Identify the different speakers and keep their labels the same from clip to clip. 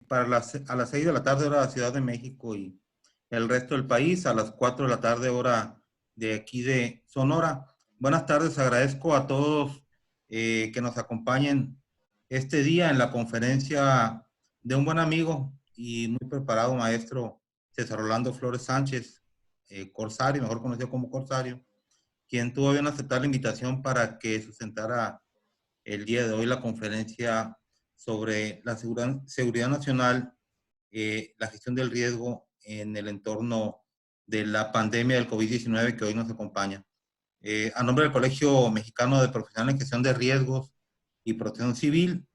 Speaker 1: a las 6 de la tarde hora de la Ciudad de México y el resto del país, a las 4 de la tarde hora de aquí de Sonora. Buenas tardes, agradezco a todos que nos acompañen este día en la conferencia de un buen amigo y muy preparado maestro César Orlando Flores Sánchez, Corsario, mejor conocido como Corsario, quien tuvo bien aceptar la invitación para que sustentara el día de hoy la conferencia sobre la seguridad nacional, la gestión del riesgo en el entorno de la pandemia del COVID-19 que hoy nos acompaña. A nombre del Colegio Mexicano de Profesionales en Gestión de Riesgos y Protección Civil,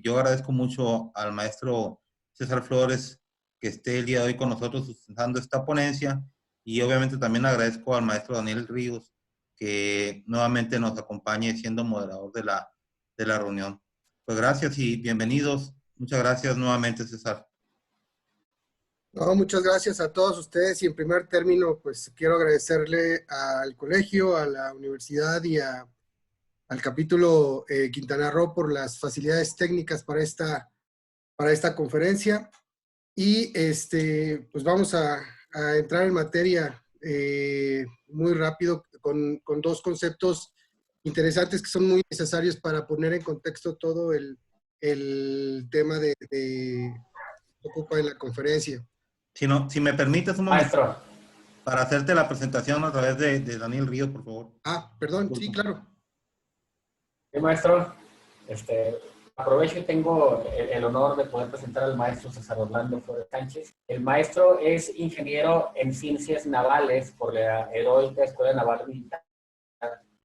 Speaker 1: yo agradezco mucho al maestro César Flores que esté el día de hoy con nosotros sustentando esta ponencia, y obviamente también agradezco al maestro Daniel Ríos que nuevamente nos acompañe siendo moderador de la reunión. Pues gracias y bienvenidos. Muchas gracias nuevamente, César.
Speaker 2: No, muchas gracias a todos ustedes, y en primer término, pues quiero agradecerle al colegio, a la universidad y al capítulo Quintana Roo por las facilidades técnicas para esta conferencia. Y pues vamos a entrar en materia muy rápido con dos conceptos interesantes que son muy necesarios para poner en contexto todo el tema que ocupa en la conferencia.
Speaker 1: Si me permites un momento,
Speaker 3: Maestro.
Speaker 1: para hacerte la presentación a través de Daniel Ríos, por favor.
Speaker 2: Perdón,
Speaker 1: Disculpa.
Speaker 2: sí, claro.
Speaker 3: Sí, maestro. Aprovecho y tengo el honor de poder presentar al maestro César Orlando Flores Sánchez. El maestro es ingeniero en ciencias navales por la heroica Escuela Naval Militar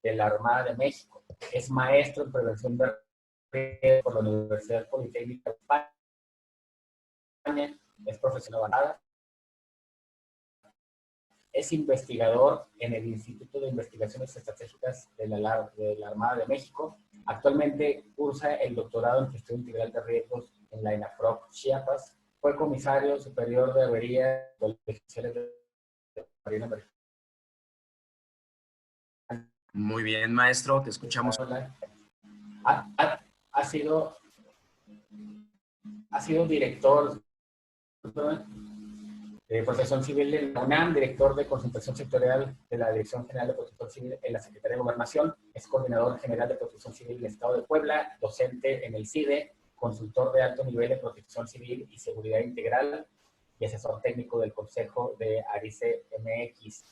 Speaker 3: de la Armada de México. Es maestro en prevención de riesgos por la Universidad Politécnica de España. Es profesional avanzada. Es investigador en el Instituto de Investigaciones Estratégicas de la Armada de México. Actualmente cursa el doctorado en Gestión Integral de Riesgos en la ENAFROC Chiapas. Fue comisario superior de avería de las oficiales de Marina Mercante.
Speaker 4: Muy bien, maestro, te escuchamos.
Speaker 3: Ha sido director de Protección Civil de la UNAM, director de concentración sectorial de la Dirección General de Protección Civil en la Secretaría de Gobernación, es coordinador general de Protección Civil del Estado de Puebla, docente en el CIDE, consultor de alto nivel de Protección Civil y Seguridad Integral y asesor técnico del Consejo de ARICE MX.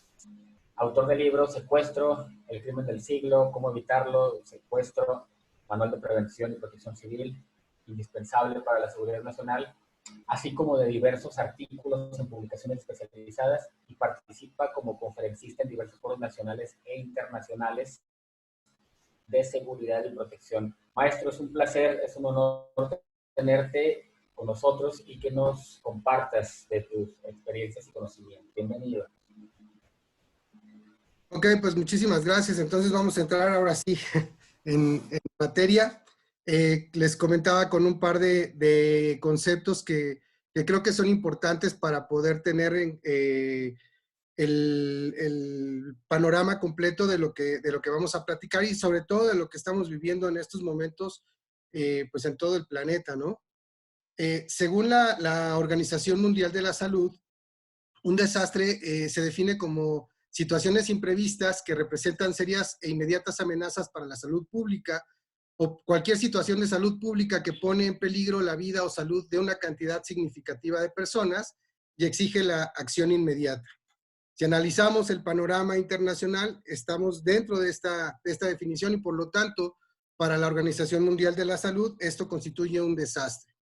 Speaker 3: Autor de libros Secuestro, El crimen del siglo, Cómo evitarlo, Secuestro, Manual de Prevención y Protección Civil, indispensable para la seguridad nacional, así como de diversos artículos en publicaciones especializadas, y participa como conferencista en diversos foros nacionales e internacionales de seguridad y protección. Maestro, es un placer, es un honor tenerte con nosotros y que nos compartas de tus experiencias y conocimientos. Bienvenido.
Speaker 2: Ok, pues muchísimas gracias. Entonces vamos a entrar ahora sí en materia. Les comentaba con un par de conceptos que creo que son importantes para poder tener el panorama completo de lo que vamos a platicar, y sobre todo de lo que estamos viviendo en estos momentos pues en todo el planeta, ¿no? Según la Organización Mundial de la Salud, un desastre se define como situaciones imprevistas que representan serias e inmediatas amenazas para la salud pública, o cualquier situación de salud pública que pone en peligro la vida o salud de una cantidad significativa de personas y exige la acción inmediata. Si analizamos el panorama internacional, estamos dentro de esta definición, y por lo tanto, para la Organización Mundial de la Salud, esto constituye un desastre.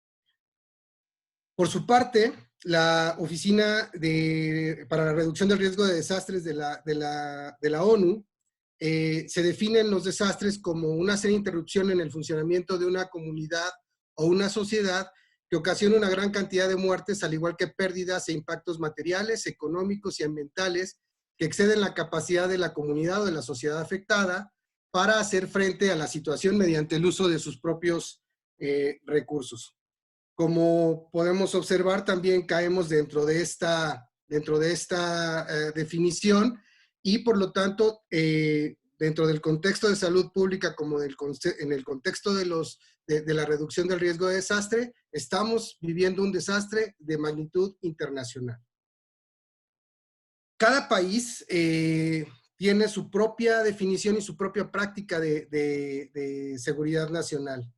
Speaker 2: Por su parte, la Oficina para la Reducción del Riesgo de Desastres de la ONU se definen los desastres como una seria interrupción en el funcionamiento de una comunidad o una sociedad que ocasiona una gran cantidad de muertes, al igual que pérdidas e impactos materiales, económicos y ambientales que exceden la capacidad de la comunidad o de la sociedad afectada para hacer frente a la situación mediante el uso de sus propios recursos. Como podemos observar, también caemos dentro de esta definición, y por lo tanto dentro del contexto de salud pública como en el contexto de la reducción del riesgo de desastre, estamos viviendo un desastre de magnitud internacional. Cada país tiene su propia definición y su propia práctica de seguridad nacional.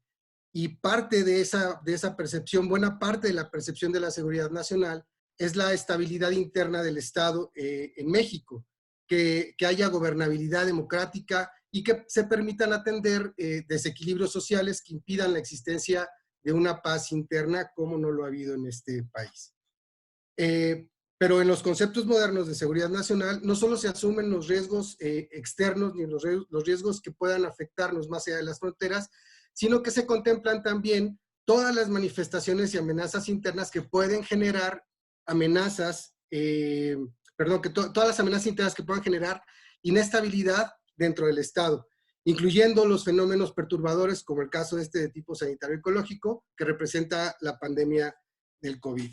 Speaker 2: Y parte de esa percepción, buena parte de la percepción de la seguridad nacional es la estabilidad interna del Estado en México, que haya gobernabilidad democrática y que se permitan atender desequilibrios sociales que impidan la existencia de una paz interna como no lo ha habido en este país. Pero en los conceptos modernos de seguridad nacional no solo se asumen los riesgos externos ni los riesgos que puedan afectarnos más allá de las fronteras, sino que se contemplan también todas las manifestaciones y amenazas internas que pueden generar amenazas, todas las amenazas internas que puedan generar inestabilidad dentro del Estado, incluyendo los fenómenos perturbadores como el caso de tipo sanitario ecológico que representa la pandemia del COVID.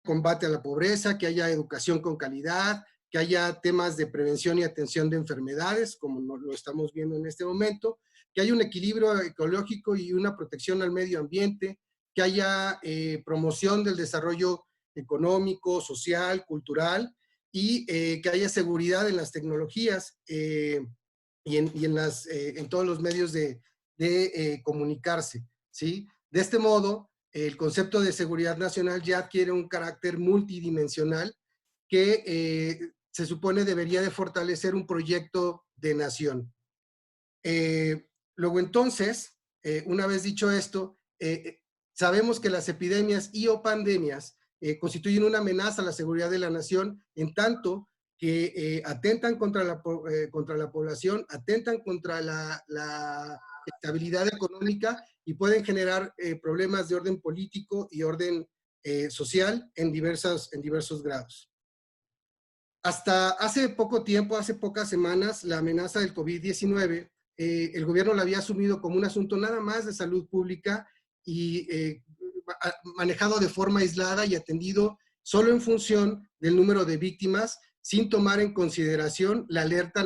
Speaker 2: Combate a la pobreza, que haya educación con calidad, que haya temas de prevención y atención de enfermedades, como lo estamos viendo en este momento, que haya un equilibrio ecológico y una protección al medio ambiente, que haya promoción del desarrollo económico, social, cultural, y que haya seguridad en las tecnologías y en todos los medios de comunicarse, ¿sí? De este modo, el concepto de seguridad nacional ya adquiere un carácter multidimensional que se supone debería de fortalecer un proyecto de nación. Luego entonces, una vez dicho esto, sabemos que las epidemias y o pandemias constituyen una amenaza a la seguridad de la nación en tanto que atentan contra la población, atentan contra la estabilidad económica y pueden generar problemas de orden político y orden social en diversos grados. Hasta hace poco tiempo, hace pocas semanas, la amenaza del COVID-19, el gobierno la había asumido como un asunto nada más de salud pública y manejado de forma aislada y atendido solo en función del número de víctimas, sin tomar en consideración la alerta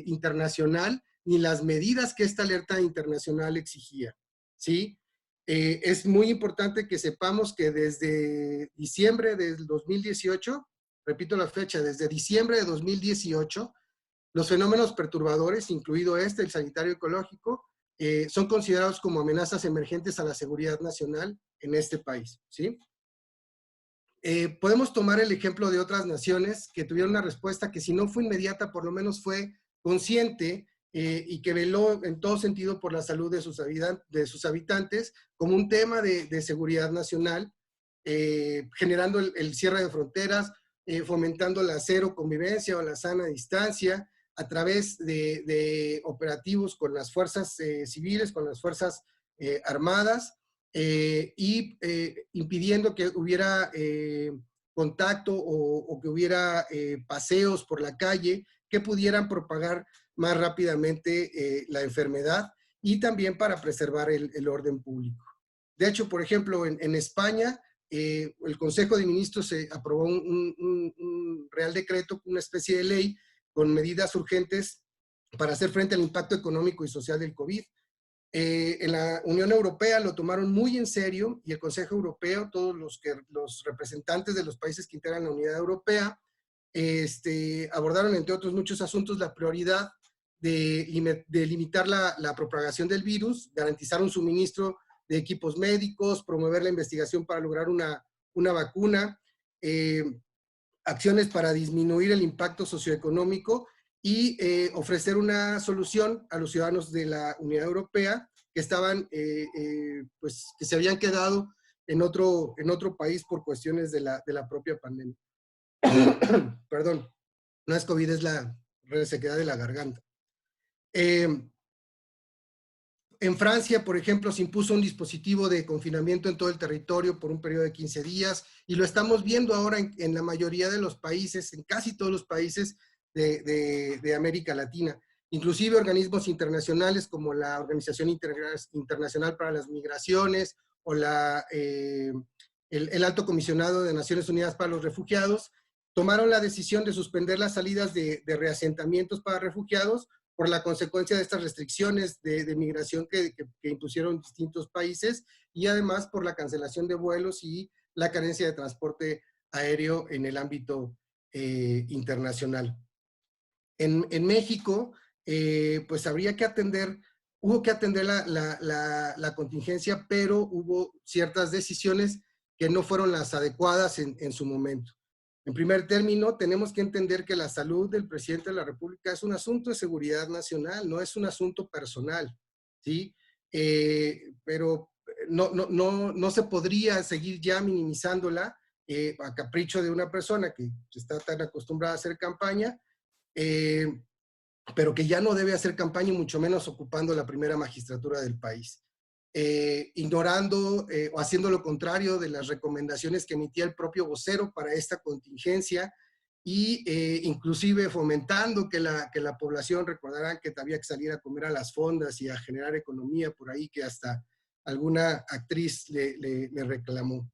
Speaker 2: internacional ni las medidas que esta alerta internacional exigía, ¿sí? Es muy importante que sepamos que desde diciembre del 2018, repito la fecha, desde diciembre de 2018, los fenómenos perturbadores, incluido el sanitario ecológico, son considerados como amenazas emergentes a la seguridad nacional en este país, ¿sí? Podemos tomar el ejemplo de otras naciones que tuvieron una respuesta que si no fue inmediata, por lo menos fue consciente y que veló en todo sentido por la salud de sus habitantes como un tema de seguridad nacional, generando el cierre de fronteras, fomentando la cero convivencia o la sana distancia a través de operativos con las fuerzas civiles, con las fuerzas armadas, y impidiendo que hubiera contacto o que hubiera paseos por la calle que pudieran propagar más rápidamente la enfermedad y también para preservar el orden público. De hecho, por ejemplo, en España, el Consejo de Ministros aprobó un Real Decreto, una especie de ley con medidas urgentes para hacer frente al impacto económico y social del COVID. En la Unión Europea lo tomaron muy en serio y el Consejo Europeo, todos los representantes de los países que integran la Unidad Europea, abordaron, entre otros muchos asuntos, la prioridad de limitar la propagación del virus, garantizar un suministro de equipos médicos, promover la investigación para lograr una vacuna, acciones para disminuir el impacto socioeconómico y ofrecer una solución a los ciudadanos de la Unión Europea que estaban, pues, que se habían quedado en otro país por cuestiones de la propia pandemia. Perdón, no es COVID, es la resequedad de la garganta. En Francia, por ejemplo, se impuso un dispositivo de confinamiento en todo el territorio por un periodo de 15 días y lo estamos viendo ahora en la mayoría de los países, en casi todos los países de América Latina. Inclusive organismos internacionales como la Organización Internacional para las Migraciones o el Alto Comisionado de Naciones Unidas para los Refugiados tomaron la decisión de suspender las salidas de reasentamientos para refugiados por la consecuencia de estas restricciones de migración que impusieron distintos países y además por la cancelación de vuelos y la carencia de transporte aéreo en el ámbito internacional. En México, pues hubo que atender la contingencia, pero hubo ciertas decisiones que no fueron las adecuadas en su momento. En primer término, tenemos que entender que la salud del presidente de la República es un asunto de seguridad nacional, no es un asunto personal, ¿sí? Pero no se podría seguir ya minimizándola a capricho de una persona que está tan acostumbrada a hacer campaña, pero que ya no debe hacer campaña y mucho menos ocupando la primera magistratura del país. Ignorando o haciendo lo contrario de las recomendaciones que emitía el propio vocero para esta contingencia y inclusive fomentando que la población, recordarán que había que salir a comer a las fondas y a generar economía por ahí, que hasta alguna actriz le reclamó.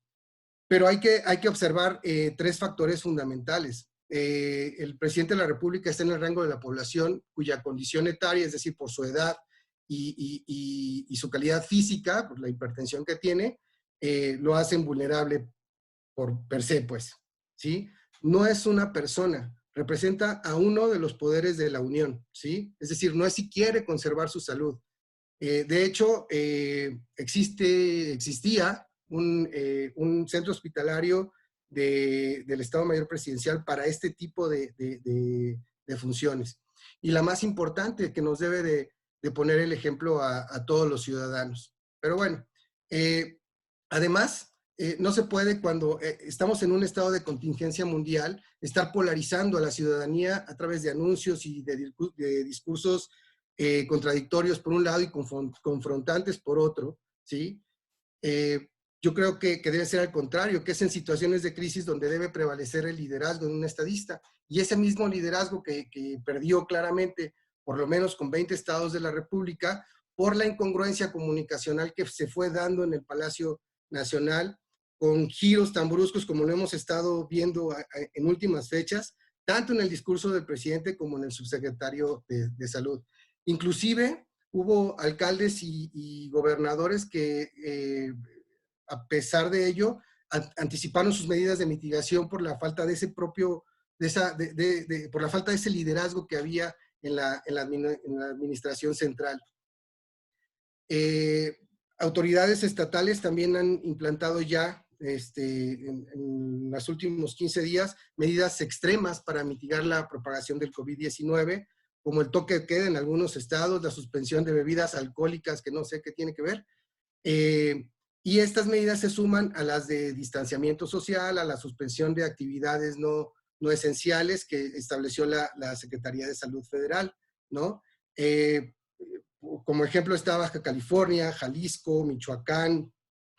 Speaker 2: Pero hay que observar tres factores fundamentales. El presidente de la República está en el rango de la población cuya condición etaria, es decir, por su edad, y su calidad física, por la hipertensión que tiene, lo hacen vulnerable por per se, pues, ¿sí? No es una persona, representa a uno de los poderes de la Unión, ¿sí? Es decir, no es si quiere conservar su salud. De hecho, existía un centro hospitalario del Estado Mayor Presidencial para este tipo de funciones. Y la más importante, que nos debe de poner el ejemplo a todos los ciudadanos. Pero bueno, además, no se puede, cuando estamos en un estado de contingencia mundial, estar polarizando a la ciudadanía a través de anuncios y de discursos contradictorios por un lado y confrontantes por otro, ¿sí? Yo creo que debe ser al contrario, que es en situaciones de crisis donde debe prevalecer el liderazgo de un estadista. Y ese mismo liderazgo que perdió claramente, por lo menos con 20 estados de la República, por la incongruencia comunicacional que se fue dando en el Palacio Nacional, con giros tan bruscos como lo hemos estado viendo en últimas fechas, tanto en el discurso del presidente como en el subsecretario de Salud. Inclusive hubo alcaldes y gobernadores que, a pesar de ello, anticiparon sus medidas de mitigación por la falta de ese propio, por la falta de ese liderazgo que había en la administración central. Autoridades estatales también han implantado ya en los últimos 15 días medidas extremas para mitigar la propagación del COVID-19, como el toque de queda en algunos estados, la suspensión de bebidas alcohólicas, que no sé qué tiene que ver. Y estas medidas se suman a las de distanciamiento social, a la suspensión de actividades no esenciales que estableció la Secretaría de Salud Federal, ¿no? Como ejemplo está Baja California, Jalisco, Michoacán,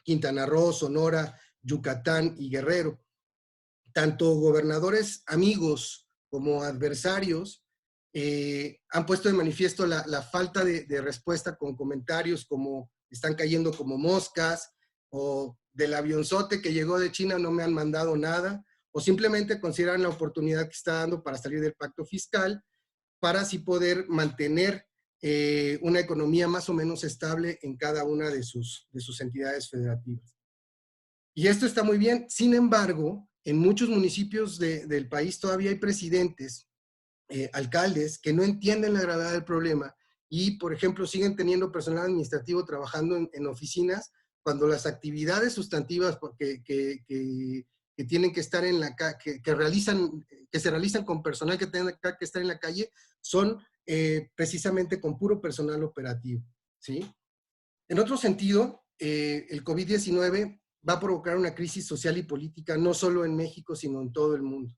Speaker 2: Quintana Roo, Sonora, Yucatán y Guerrero. Tanto gobernadores amigos como adversarios han puesto de manifiesto la falta de respuesta con comentarios como están cayendo como moscas, o del avionzote que llegó de China no me han mandado nada, o simplemente consideran la oportunidad que está dando para salir del pacto fiscal, para así poder mantener una economía más o menos estable en cada una de sus entidades federativas. Y esto está muy bien. Sin embargo, en muchos municipios del país todavía hay presidentes, alcaldes, que no entienden la gravedad del problema y, por ejemplo, siguen teniendo personal administrativo trabajando en oficinas cuando las actividades sustantivas que tienen que estar en la calle, que se realizan con personal que tenga que estar en la calle, son precisamente con puro personal operativo, ¿sí? En otro sentido, el COVID-19 va a provocar una crisis social y política no solo en México, sino en todo el mundo.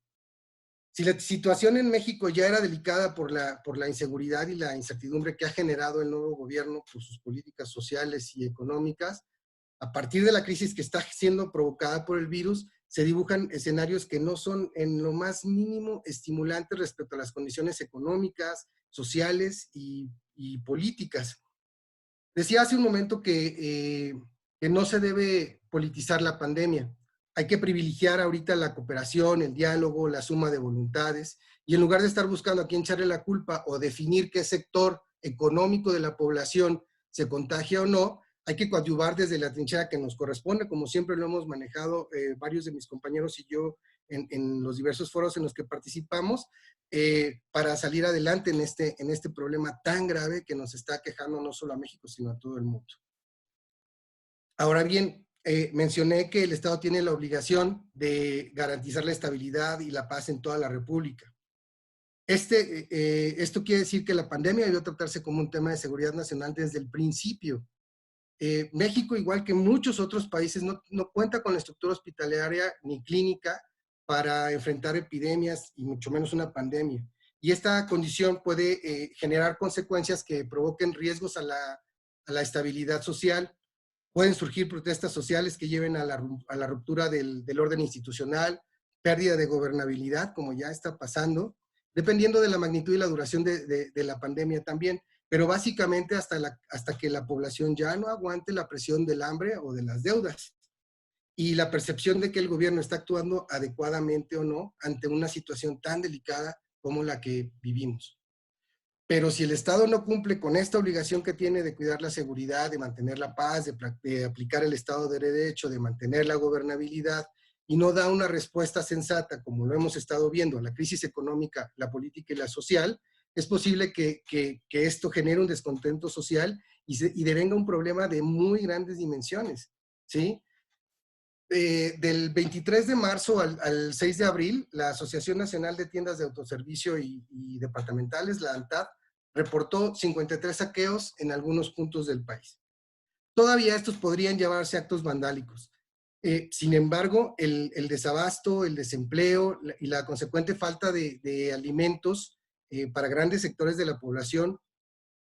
Speaker 2: Si la situación en México ya era delicada por la inseguridad y la incertidumbre que ha generado el nuevo gobierno por sus políticas sociales y económicas, a partir de la crisis que está siendo provocada por el virus, se dibujan escenarios que no son en lo más mínimo estimulantes respecto a las condiciones económicas, sociales y políticas. Decía hace un momento que no se debe politizar la pandemia. Hay que privilegiar ahorita la cooperación, el diálogo, la suma de voluntades, y en lugar de estar buscando a quién echarle la culpa o definir qué sector económico de la población se contagia o no, hay que coadyuvar desde la trinchera que nos corresponde, como siempre lo hemos manejado varios de mis compañeros y yo en los diversos foros en los que participamos, para salir adelante en este problema tan grave que nos está quejando no solo a México, sino a todo el mundo. Ahora bien, mencioné que el Estado tiene la obligación de garantizar la estabilidad y la paz en toda la República. Esto quiere decir que la pandemia debió tratarse como un tema de seguridad nacional desde el principio. México, igual que muchos otros países, no cuenta con la estructura hospitalaria ni clínica para enfrentar epidemias y mucho menos una pandemia. Y esta condición puede generar consecuencias que provoquen riesgos a la estabilidad social. Pueden surgir protestas sociales que lleven a la ruptura del orden institucional, pérdida de gobernabilidad, como ya está pasando, dependiendo de la magnitud y la duración de la pandemia también, pero básicamente hasta que la población ya no aguante la presión del hambre o de las deudas y la percepción de que el gobierno está actuando adecuadamente o no ante una situación tan delicada como la que vivimos. Pero si el Estado no cumple con esta obligación que tiene de cuidar la seguridad, de mantener la paz, de aplicar el Estado de Derecho, de mantener la gobernabilidad, y no da una respuesta sensata, como lo hemos estado viendo, a la crisis económica, la política y la social, es posible que esto genere un descontento social y devenga un problema de muy grandes dimensiones, ¿sí? Del 23 de marzo al 6 de abril, la Asociación Nacional de Tiendas de Autoservicio y Departamentales, la ANTAD, reportó 53 saqueos en algunos puntos del país. Todavía estos podrían llevarse a actos vandálicos. Sin embargo, el desabasto, el desempleo y la consecuente falta de alimentos para grandes sectores de la población,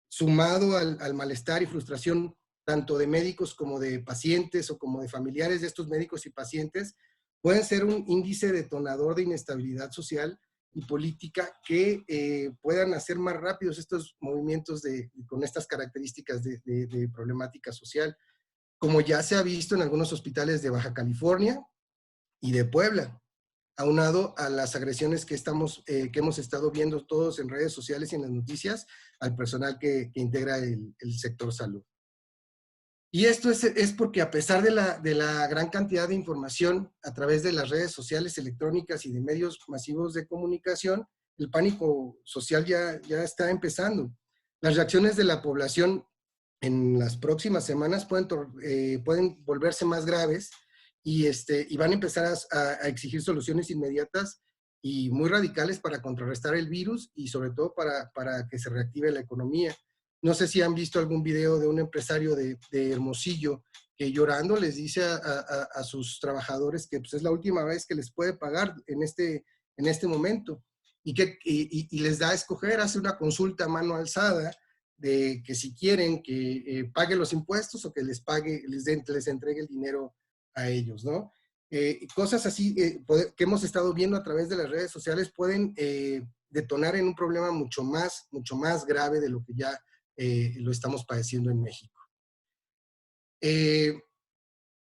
Speaker 2: sumado al malestar y frustración tanto de médicos como de pacientes o como de familiares de estos médicos y pacientes, pueden ser un índice detonador de inestabilidad social y política que puedan hacer más rápidos estos movimientos con estas características de problemática social, como ya se ha visto en algunos hospitales de Baja California y de Puebla, aunado a las agresiones que hemos estado viendo todos en redes sociales y en las noticias al personal que integra el sector salud. Y esto es porque a pesar de la gran cantidad de información a través de las redes sociales electrónicas y de medios masivos de comunicación, el pánico social ya está empezando. Las reacciones de la población en las próximas semanas pueden volverse más graves y van a empezar a exigir soluciones inmediatas y muy radicales para contrarrestar el virus y sobre todo para que se reactive la economía. No sé si han visto algún video de un empresario de Hermosillo que llorando les dice a sus trabajadores que pues, es la última vez que les puede pagar en este momento y les da a escoger, hace una consulta a mano alzada de que si quieren que pague los impuestos o que les entregue el dinero a ellos, ¿no? Cosas así que hemos estado viendo a través de las redes sociales pueden detonar en un problema mucho más grave de lo que ya lo estamos padeciendo en México.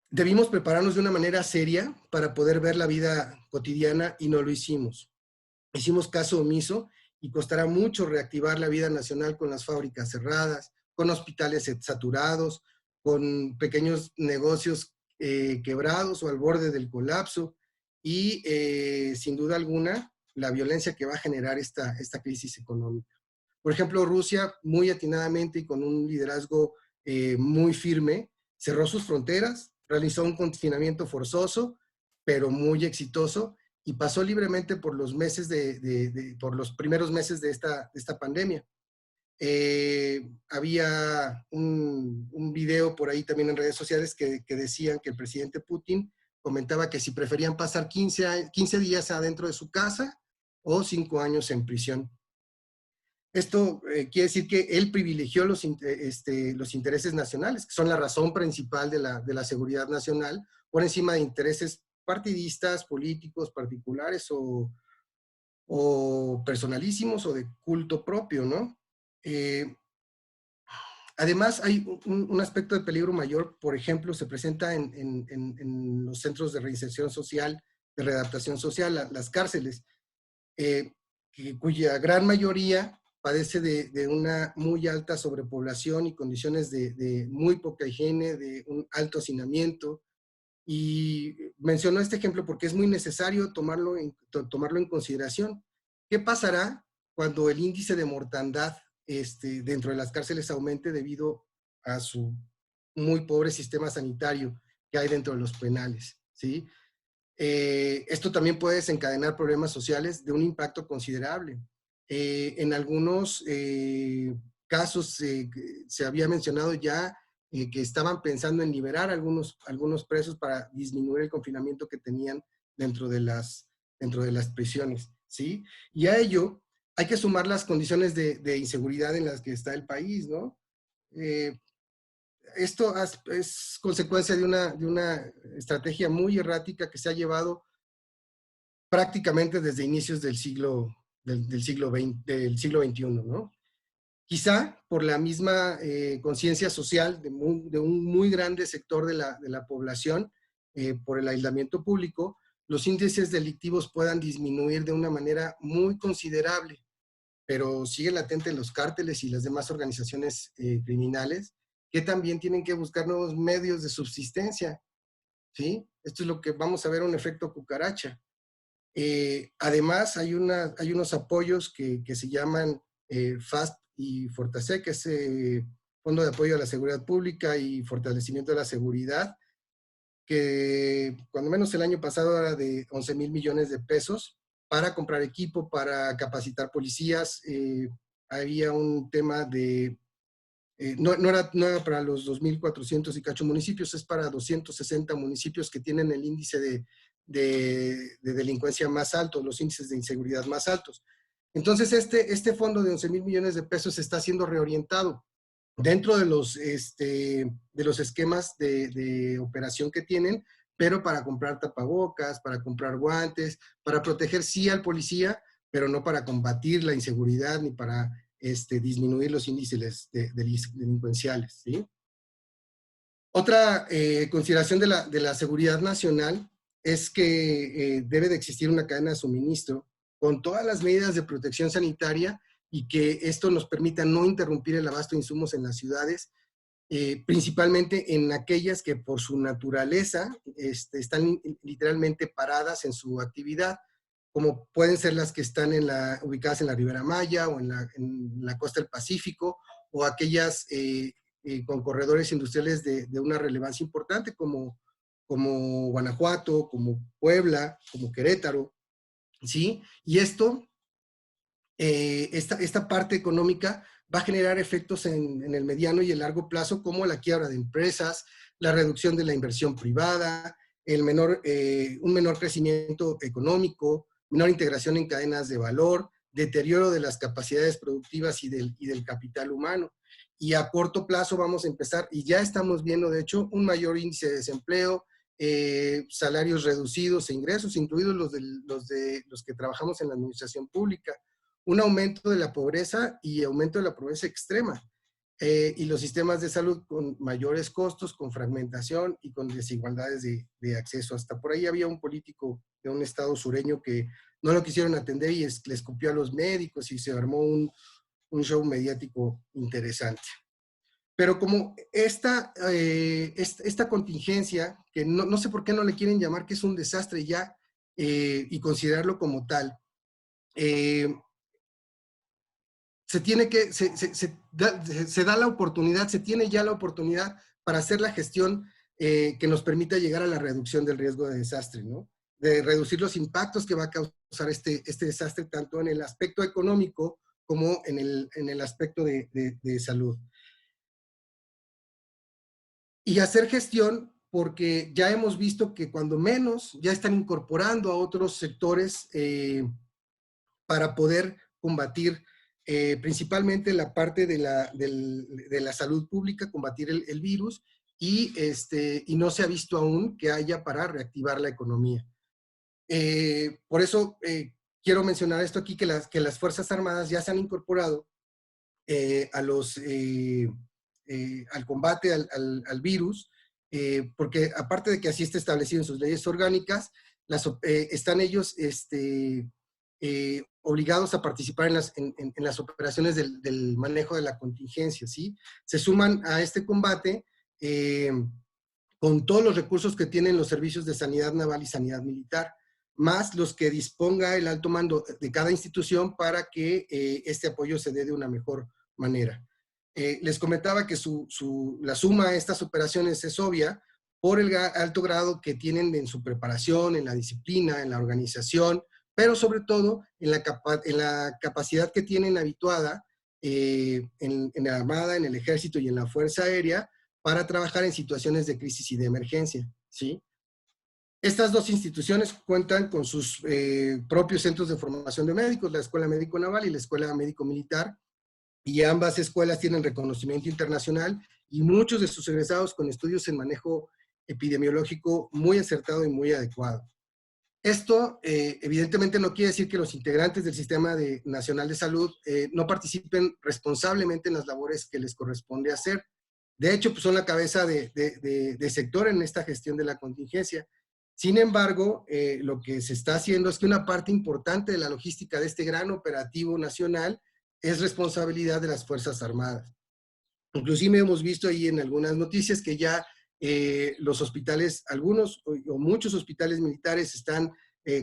Speaker 2: Debimos prepararnos de una manera seria para poder ver la vida cotidiana y no lo hicimos. Hicimos caso omiso y costará mucho reactivar la vida nacional con las fábricas cerradas, con hospitales saturados, con pequeños negocios quebrados o al borde del colapso y sin duda alguna la violencia que va a generar esta crisis económica. Por ejemplo, Rusia, muy atinadamente y con un liderazgo muy firme, cerró sus fronteras, realizó un confinamiento forzoso, pero muy exitoso, y pasó libremente por los primeros meses de esta pandemia. Había un video por ahí también en redes sociales que decían que el presidente Putin comentaba que si preferían pasar 15 días adentro de su casa o 5 años en prisión. Esto quiere decir que él privilegió los intereses nacionales, que son la razón principal de la seguridad nacional, por encima de intereses partidistas, políticos, particulares o personalísimos o de culto propio, ¿no? Además, hay un aspecto de peligro mayor, por ejemplo, se presenta en los centros de reinserción social, de readaptación social, las cárceles, cuya gran mayoría padece de una muy alta sobrepoblación y condiciones de muy poca higiene, de un alto hacinamiento. Y menciono este ejemplo porque es muy necesario tomarlo en consideración. ¿Qué pasará cuando el índice de mortandad dentro de las cárceles aumente debido a su muy pobre sistema sanitario que hay dentro de los penales? ¿Sí? Esto también puede desencadenar problemas sociales de un impacto considerable. En algunos casos se había mencionado ya que estaban pensando en liberar algunos presos para disminuir el confinamiento que tenían dentro de las prisiones, ¿sí? Y a ello hay que sumar las condiciones de inseguridad en las que está el país, ¿no? Esto es consecuencia de una estrategia muy errática que se ha llevado prácticamente desde inicios del siglo XXI, ¿no? Quizá por la misma conciencia social de un muy grande sector de la población, por el aislamiento público, los índices delictivos puedan disminuir de una manera muy considerable, pero sigue latente en los cárteles y las demás organizaciones criminales, que también tienen que buscar nuevos medios de subsistencia, ¿sí? Esto es lo que vamos a ver, un efecto cucaracha. Además, hay unos apoyos que se llaman FAST y Fortasec, que es Fondo de Apoyo a la Seguridad Pública y Fortalecimiento de la Seguridad, que cuando menos el año pasado era de 11,000 millones de pesos para comprar equipo, para capacitar policías. Había un tema de no era para los 2,400 y cacho municipios, es para 260 municipios que tienen el índice de delincuencia más alto, los índices de inseguridad más altos. Entonces, este fondo de 11,000 millones de pesos está siendo reorientado dentro de los esquemas de operación que tienen, pero para comprar tapabocas, para comprar guantes, para proteger sí al policía, pero no para combatir la inseguridad ni para disminuir los índices delincuenciales, ¿sí? Otra consideración de la seguridad nacional es que debe de existir una cadena de suministro con todas las medidas de protección sanitaria y que esto nos permita no interrumpir el abasto de insumos en las ciudades, principalmente en aquellas que por su naturaleza están literalmente paradas en su actividad, como pueden ser las que están ubicadas en la Ribera Maya o en la costa del Pacífico, o aquellas con corredores industriales de una relevancia importante como Guanajuato, como Puebla, como Querétaro, ¿sí? Y esta parte económica va a generar efectos en el mediano y el largo plazo, como la quiebra de empresas, la reducción de la inversión privada, un menor crecimiento económico, menor integración en cadenas de valor, deterioro de las capacidades productivas y del capital humano. Y a corto plazo vamos a empezar, y ya estamos viendo, de hecho, un mayor índice de desempleo, salarios reducidos e ingresos, incluidos los que trabajamos en la administración pública, un aumento de la pobreza y aumento de la pobreza extrema, y los sistemas de salud con mayores costos, con fragmentación y con desigualdades de acceso. Hasta por ahí había un político de un estado sureño que no lo quisieron atender y le escupió a los médicos y se armó un show mediático interesante. Pero como esta contingencia, que no sé por qué no le quieren llamar que es un desastre ya y considerarlo como tal, se da la oportunidad, se tiene ya la oportunidad para hacer la gestión que nos permita llegar a la reducción del riesgo de desastre, ¿no? De reducir los impactos que va a causar este desastre, tanto en el aspecto económico como en el aspecto de salud. Y hacer gestión, porque ya hemos visto que cuando menos ya están incorporando a otros sectores para poder combatir principalmente la parte de la salud pública, combatir el virus, y no se ha visto aún que haya para reactivar la economía. Por eso quiero mencionar esto aquí, que las Fuerzas Armadas ya se han incorporado al combate al virus, porque aparte de que así está establecido en sus leyes orgánicas, están ellos obligados a participar en las operaciones del manejo de la contingencia, ¿sí? Se suman a este combate con todos los recursos que tienen los servicios de sanidad naval y sanidad militar, más los que disponga el alto mando de cada institución para que este apoyo se dé de una mejor manera. Les comentaba que la suma de estas operaciones es obvia por el alto grado que tienen en su preparación, en la disciplina, en la organización, pero sobre todo en la capacidad que tienen habituada en la Armada, en el Ejército y en la Fuerza Aérea para trabajar en situaciones de crisis y de emergencia, ¿sí? Estas dos instituciones cuentan con sus propios centros de formación de médicos, la Escuela Médico Naval y la Escuela Médico Militar, y ambas escuelas tienen reconocimiento internacional y muchos de sus egresados con estudios en manejo epidemiológico muy acertado y muy adecuado. Esto evidentemente no quiere decir que los integrantes del Sistema Nacional de Salud no participen responsablemente en las labores que les corresponde hacer. De hecho, pues son la cabeza de sector en esta gestión de la contingencia. Sin embargo, lo que se está haciendo es que una parte importante de la logística de este gran operativo nacional es responsabilidad de las Fuerzas Armadas. Inclusive hemos visto ahí en algunas noticias que ya los hospitales, algunos o muchos hospitales militares están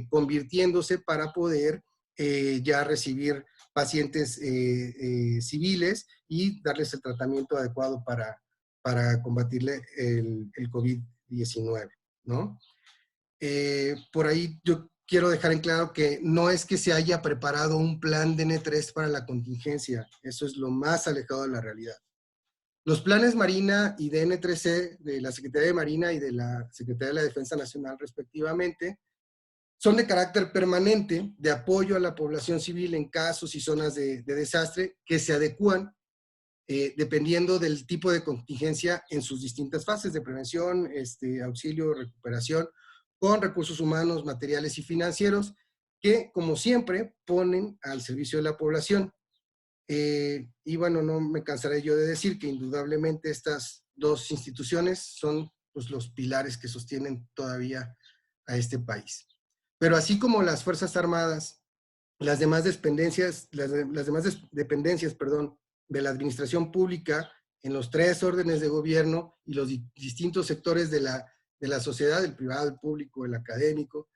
Speaker 2: convirtiéndose para poder ya recibir pacientes civiles y darles el tratamiento adecuado para combatirle el COVID-19, ¿no? Por ahí yo quiero dejar en claro que no es que se haya preparado un plan de N3 para la contingencia, eso es lo más alejado de la realidad. Los planes Marina y de N3C, de la Secretaría de Marina y de la Secretaría de la Defensa Nacional respectivamente, son de carácter permanente, de apoyo a la población civil en casos y zonas de desastre, que se adecúan dependiendo del tipo de contingencia en sus distintas fases de prevención, auxilio, recuperación, con recursos humanos, materiales y financieros, que como siempre ponen al servicio de la población. Y bueno, no me cansaré yo de decir que indudablemente estas dos instituciones son pues, los pilares que sostienen todavía a este país. Pero así como las Fuerzas Armadas, las demás dependencias, de la administración pública en los 3 órdenes de gobierno y los distintos sectores de la sociedad, el privado, el público, el académico,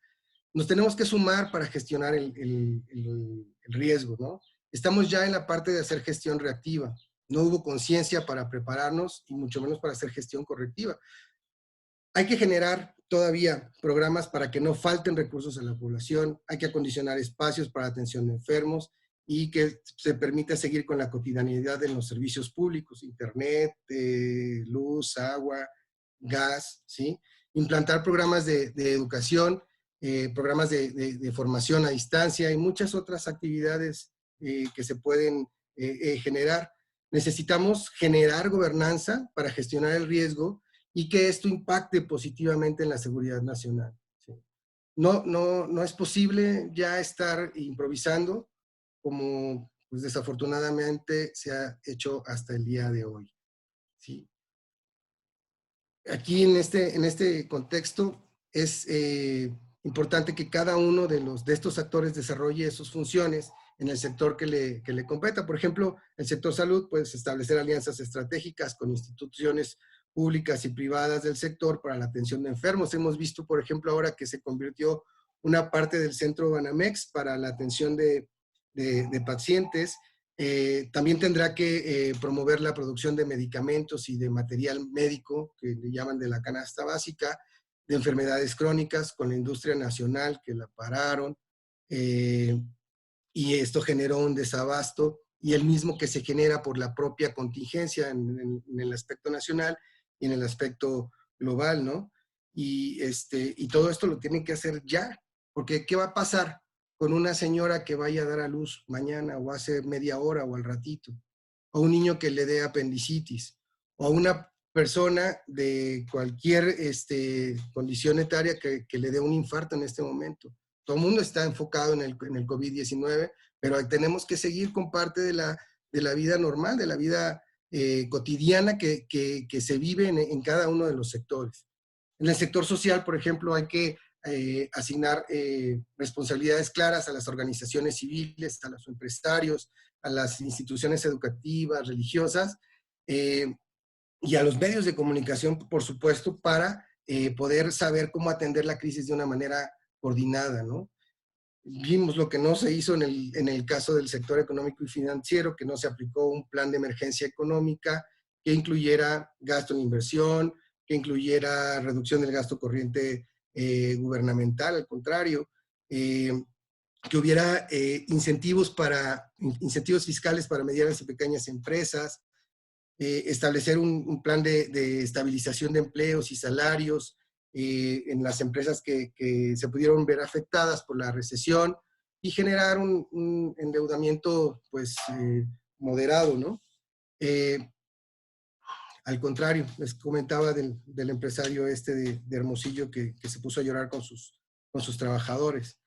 Speaker 2: nos tenemos que sumar para gestionar el riesgo, ¿no? Estamos ya en la parte de hacer gestión reactiva. No hubo conciencia para prepararnos y mucho menos para hacer gestión correctiva. Hay que generar todavía programas para que no falten recursos a la población, hay que acondicionar espacios para atención de enfermos y que se permita seguir con la cotidianidad en los servicios públicos, internet, luz, agua, gas, ¿sí? Implantar programas de educación, programas de formación a distancia y muchas otras actividades que se pueden generar. Necesitamos generar gobernanza para gestionar el riesgo y que esto impacte positivamente en la seguridad nacional. ¿Sí? No es posible ya estar improvisando como pues, desafortunadamente se ha hecho hasta el día de hoy. ¿Sí? Aquí en este contexto es importante que cada uno de estos actores desarrolle sus funciones en el sector que le competa. Por ejemplo, el sector salud, pues establecer alianzas estratégicas con instituciones públicas y privadas del sector para la atención de enfermos. Hemos visto, por ejemplo, ahora que se convirtió una parte del centro Banamex para la atención de pacientes. También tendrá que promover la producción de medicamentos y de material médico, que le llaman de la canasta básica, de enfermedades crónicas con la industria nacional que la pararon. Y esto generó un desabasto y el mismo que se genera por la propia contingencia en el aspecto nacional y en el aspecto global, ¿no? Y todo esto lo tienen que hacer ya, porque ¿qué va a pasar con una señora que vaya a dar a luz mañana o hace media hora o al ratito, o un niño que le dé apendicitis, o una persona de cualquier condición etaria que le dé un infarto en este momento. Todo el mundo está enfocado en el COVID-19, pero tenemos que seguir con parte de la vida normal, de la vida cotidiana que se vive en cada uno de los sectores. En el sector social, por ejemplo, hay que asignar responsabilidades claras a las organizaciones civiles, a los empresarios, a las instituciones educativas, religiosas, y a los medios de comunicación, por supuesto, para poder saber cómo atender la crisis de una manera coordinada, ¿no? Vimos lo que no se hizo en el caso del sector económico y financiero, que no se aplicó un plan de emergencia económica que incluyera gasto en inversión, que incluyera reducción del gasto corriente gubernamental, al contrario, que hubiera incentivos fiscales para medianas y pequeñas empresas, establecer un plan de estabilización de empleos y salarios en las empresas que se pudieron ver afectadas por la recesión y generar un endeudamiento pues moderado, ¿no? Al contrario, les comentaba del empresario de Hermosillo que se puso a llorar con sus trabajadores.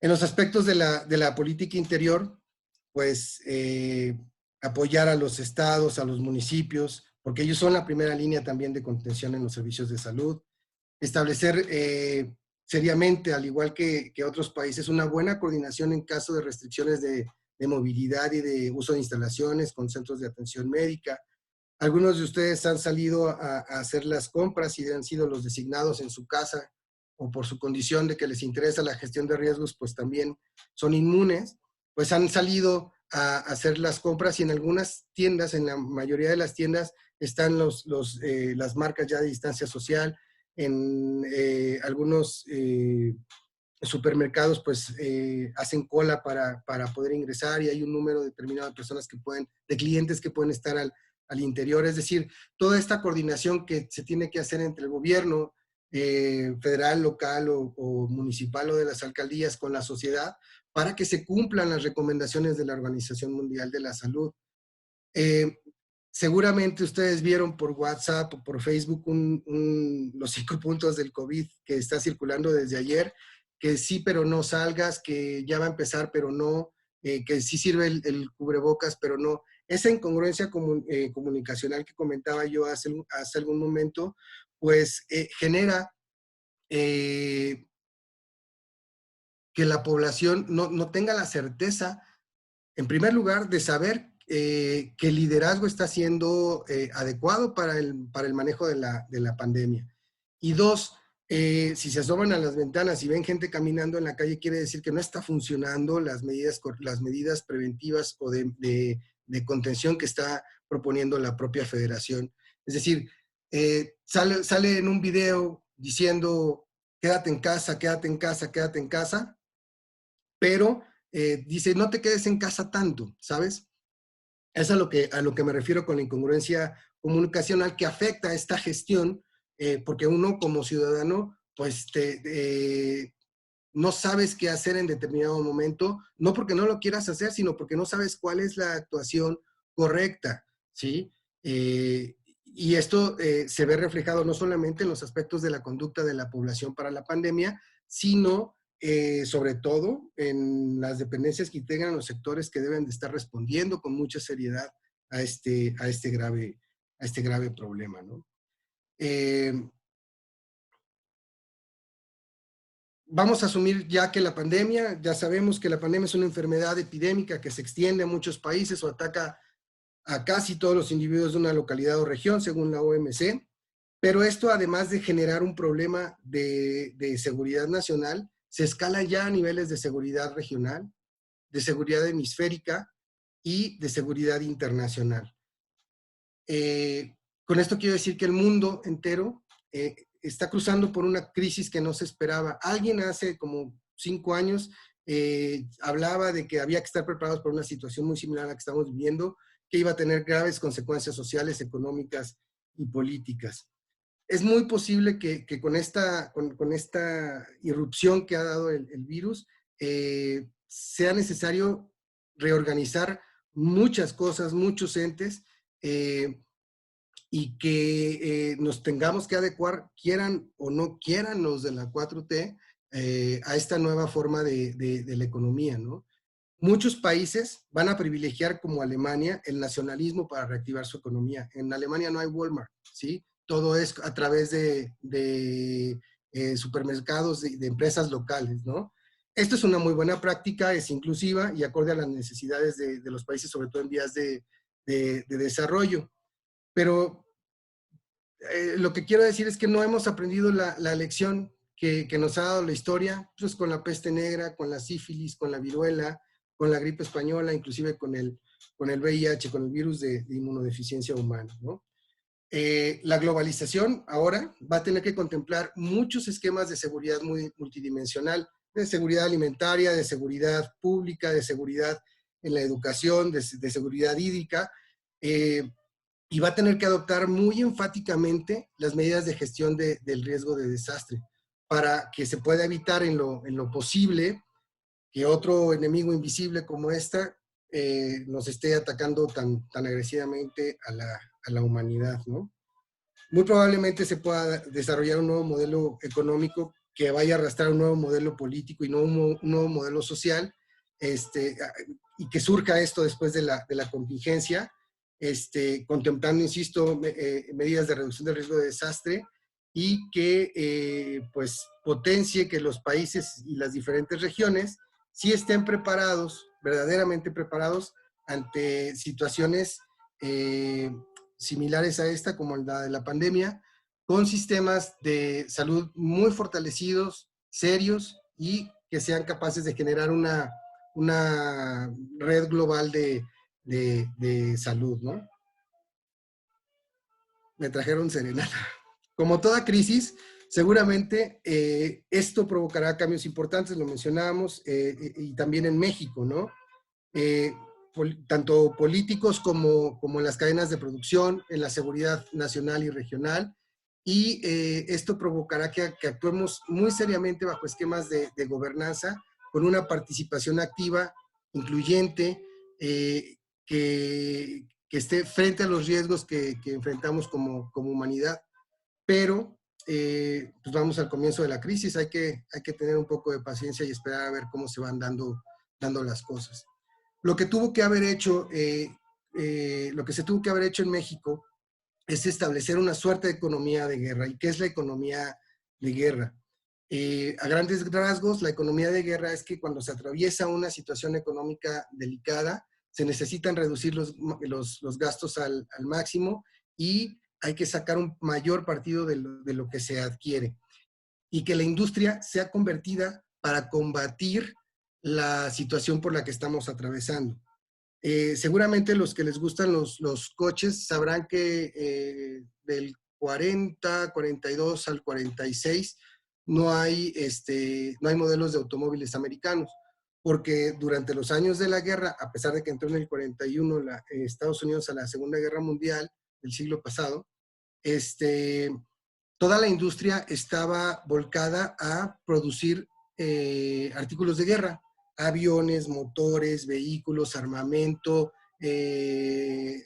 Speaker 2: En los aspectos de la política interior, pues apoyar a los estados, a los municipios, porque ellos son la primera línea también de contención en los servicios de salud. Establecer seriamente, al igual que otros países, una buena coordinación en caso de restricciones de movilidad y de uso de instalaciones con centros de atención médica. Algunos de ustedes han salido a hacer las compras y han sido los designados en su casa o por su condición de que les interesa la gestión de riesgos, pues también son inmunes, pues han salido a hacer las compras y en algunas tiendas, en la mayoría de las tiendas, están las marcas ya de distancia social. En algunos supermercados pues hacen cola para poder ingresar y hay un número determinado de personas de clientes que pueden estar al interior. Es decir, toda esta coordinación que se tiene que hacer entre el gobierno federal, local o municipal o de las alcaldías con la sociedad para que se cumplan las recomendaciones de la Organización Mundial de la Salud. Seguramente ustedes vieron por WhatsApp o por Facebook los 5 puntos del COVID que está circulando desde ayer, que sí, pero no salgas, que ya va a empezar, pero no, que sí sirve el cubrebocas, pero no. Esa incongruencia comunicacional que comentaba yo hace algún momento, pues genera que la población no tenga la certeza, en primer lugar, de saber que el liderazgo está siendo adecuado para el manejo de la pandemia. Y dos, si se asoman a las ventanas y ven gente caminando en la calle, quiere decir que no está funcionando las medidas preventivas o de contención que está proponiendo la propia federación. Es decir, sale en un video diciendo quédate en casa, quédate en casa, quédate en casa, pero dice no te quedes en casa tanto, ¿sabes? Es a lo que me refiero con la incongruencia comunicacional que afecta a esta gestión, porque uno como ciudadano, pues no sabes qué hacer en determinado momento, no porque no lo quieras hacer, sino porque no sabes cuál es la actuación correcta, ¿sí? Y esto se ve reflejado no solamente en los aspectos de la conducta de la población para la pandemia, sino sobre todo en las dependencias que integran los sectores que deben de estar respondiendo con mucha seriedad a este grave problema, ¿no? Vamos a asumir ya que ya sabemos que la pandemia es una enfermedad epidémica que se extiende a muchos países o ataca a casi todos los individuos de una localidad o región, según la OMC, pero esto, además de generar un problema de seguridad nacional, se escala ya a niveles de seguridad regional, de seguridad hemisférica y de seguridad internacional. Con esto quiero decir que el mundo entero está cruzando por una crisis que no se esperaba. Alguien hace como 5 años hablaba de que había que estar preparados para una situación muy similar a la que estamos viviendo, que iba a tener graves consecuencias sociales, económicas y políticas. Es muy posible que con esta irrupción que ha dado el virus, sea necesario reorganizar muchas cosas, muchos entes, y que nos tengamos que adecuar, quieran o no quieran los de la 4T, a esta nueva forma de la economía, ¿no? Muchos países van a privilegiar, como Alemania, el nacionalismo para reactivar su economía. En Alemania no hay Walmart, ¿sí? Todo es a través de supermercados, de empresas locales, ¿no? Esto es una muy buena práctica, es inclusiva y acorde a las necesidades de los países, sobre todo en vías de desarrollo. Pero lo que quiero decir es que no hemos aprendido la lección que nos ha dado la historia, pues con la peste negra, con la sífilis, con la viruela, con la gripe española, inclusive con el VIH, con el virus de inmunodeficiencia humana, ¿no? La globalización ahora va a tener que contemplar muchos esquemas de seguridad muy multidimensional, de seguridad alimentaria, de seguridad pública, de seguridad en la educación, de seguridad hídrica, y va a tener que adoptar muy enfáticamente las medidas de gestión del riesgo de desastre para que se pueda evitar en lo posible que otro enemigo invisible como esta nos esté atacando tan agresivamente a la humanidad, ¿no? Muy probablemente se pueda desarrollar un nuevo modelo económico que vaya a arrastrar un nuevo modelo político y un nuevo modelo social, y que surja esto después de la contingencia, contemplando, insisto, medidas de reducción del riesgo de desastre y que pues potencie que los países y las diferentes regiones sí estén preparados, verdaderamente preparados ante situaciones similares a esta, como la de la pandemia, con sistemas de salud muy fortalecidos, serios y que sean capaces de generar una red global de salud, ¿no? Me trajeron serenata. Como toda crisis, seguramente esto provocará cambios importantes, lo mencionábamos, y también en México, ¿no? Tanto políticos como en las cadenas de producción, en la seguridad nacional y regional, y esto provocará que actuemos muy seriamente bajo esquemas de gobernanza, con una participación activa, incluyente, que esté frente a los riesgos que enfrentamos como humanidad. Pero pues vamos al comienzo de la crisis, hay que tener un poco de paciencia y esperar a ver cómo se van dando las cosas. Lo que tuvo que haber hecho, lo que se tuvo que haber hecho en México es establecer una suerte de economía de guerra. ¿Y qué es la economía de guerra? A grandes rasgos, la economía de guerra es que cuando se atraviesa una situación económica delicada, se necesitan reducir los gastos al máximo y hay que sacar un mayor partido de lo que se adquiere. Y que la industria sea convertida para combatir la situación por la que estamos atravesando. Seguramente los que les gustan los coches sabrán que del 40, 42 al 46 no hay modelos de automóviles americanos, porque durante los años de la guerra, a pesar de que entró en el 41 Estados Unidos a la Segunda Guerra Mundial del siglo pasado, toda la industria estaba volcada a producir artículos de guerra, aviones, motores, vehículos, armamento,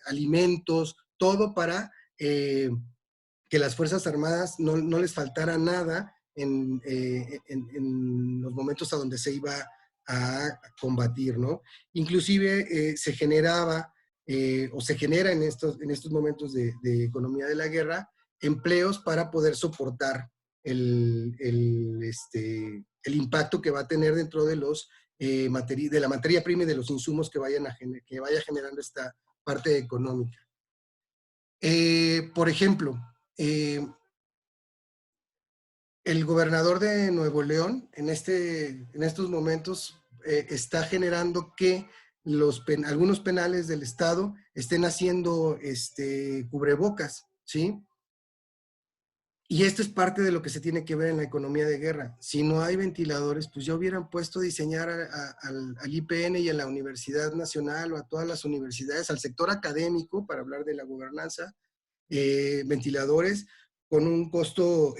Speaker 2: alimentos, todo para que las Fuerzas Armadas no les faltara nada en los momentos a donde se iba a combatir, ¿no? Inclusive se generaba o se genera en estos momentos de economía de la guerra empleos para poder soportar el impacto que va a tener dentro de de la materia prima y de los insumos que vaya generando esta parte económica. Por ejemplo, el gobernador de Nuevo León en estos momentos está generando que algunos penales del estado estén haciendo cubrebocas, ¿sí? Y esto es parte de lo que se tiene que ver en la economía de guerra. Si no hay ventiladores, pues ya hubieran puesto a diseñar al IPN y a la Universidad Nacional o a todas las universidades, al sector académico, para hablar de la gobernanza, ventiladores con un costo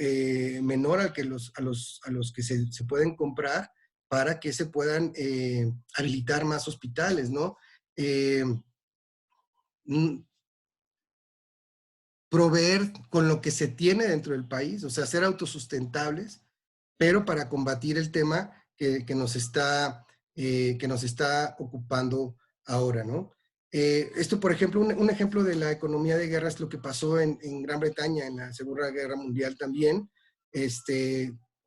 Speaker 2: menor a los que se pueden comprar, para que se puedan habilitar más hospitales, ¿no? Proveer con lo que se tiene dentro del país, o sea, ser autosustentables, pero para combatir el tema que nos está ocupando ahora, ¿no? Esto, por ejemplo, un ejemplo de la economía de guerra es lo que pasó en Gran Bretaña en la Segunda Guerra Mundial también.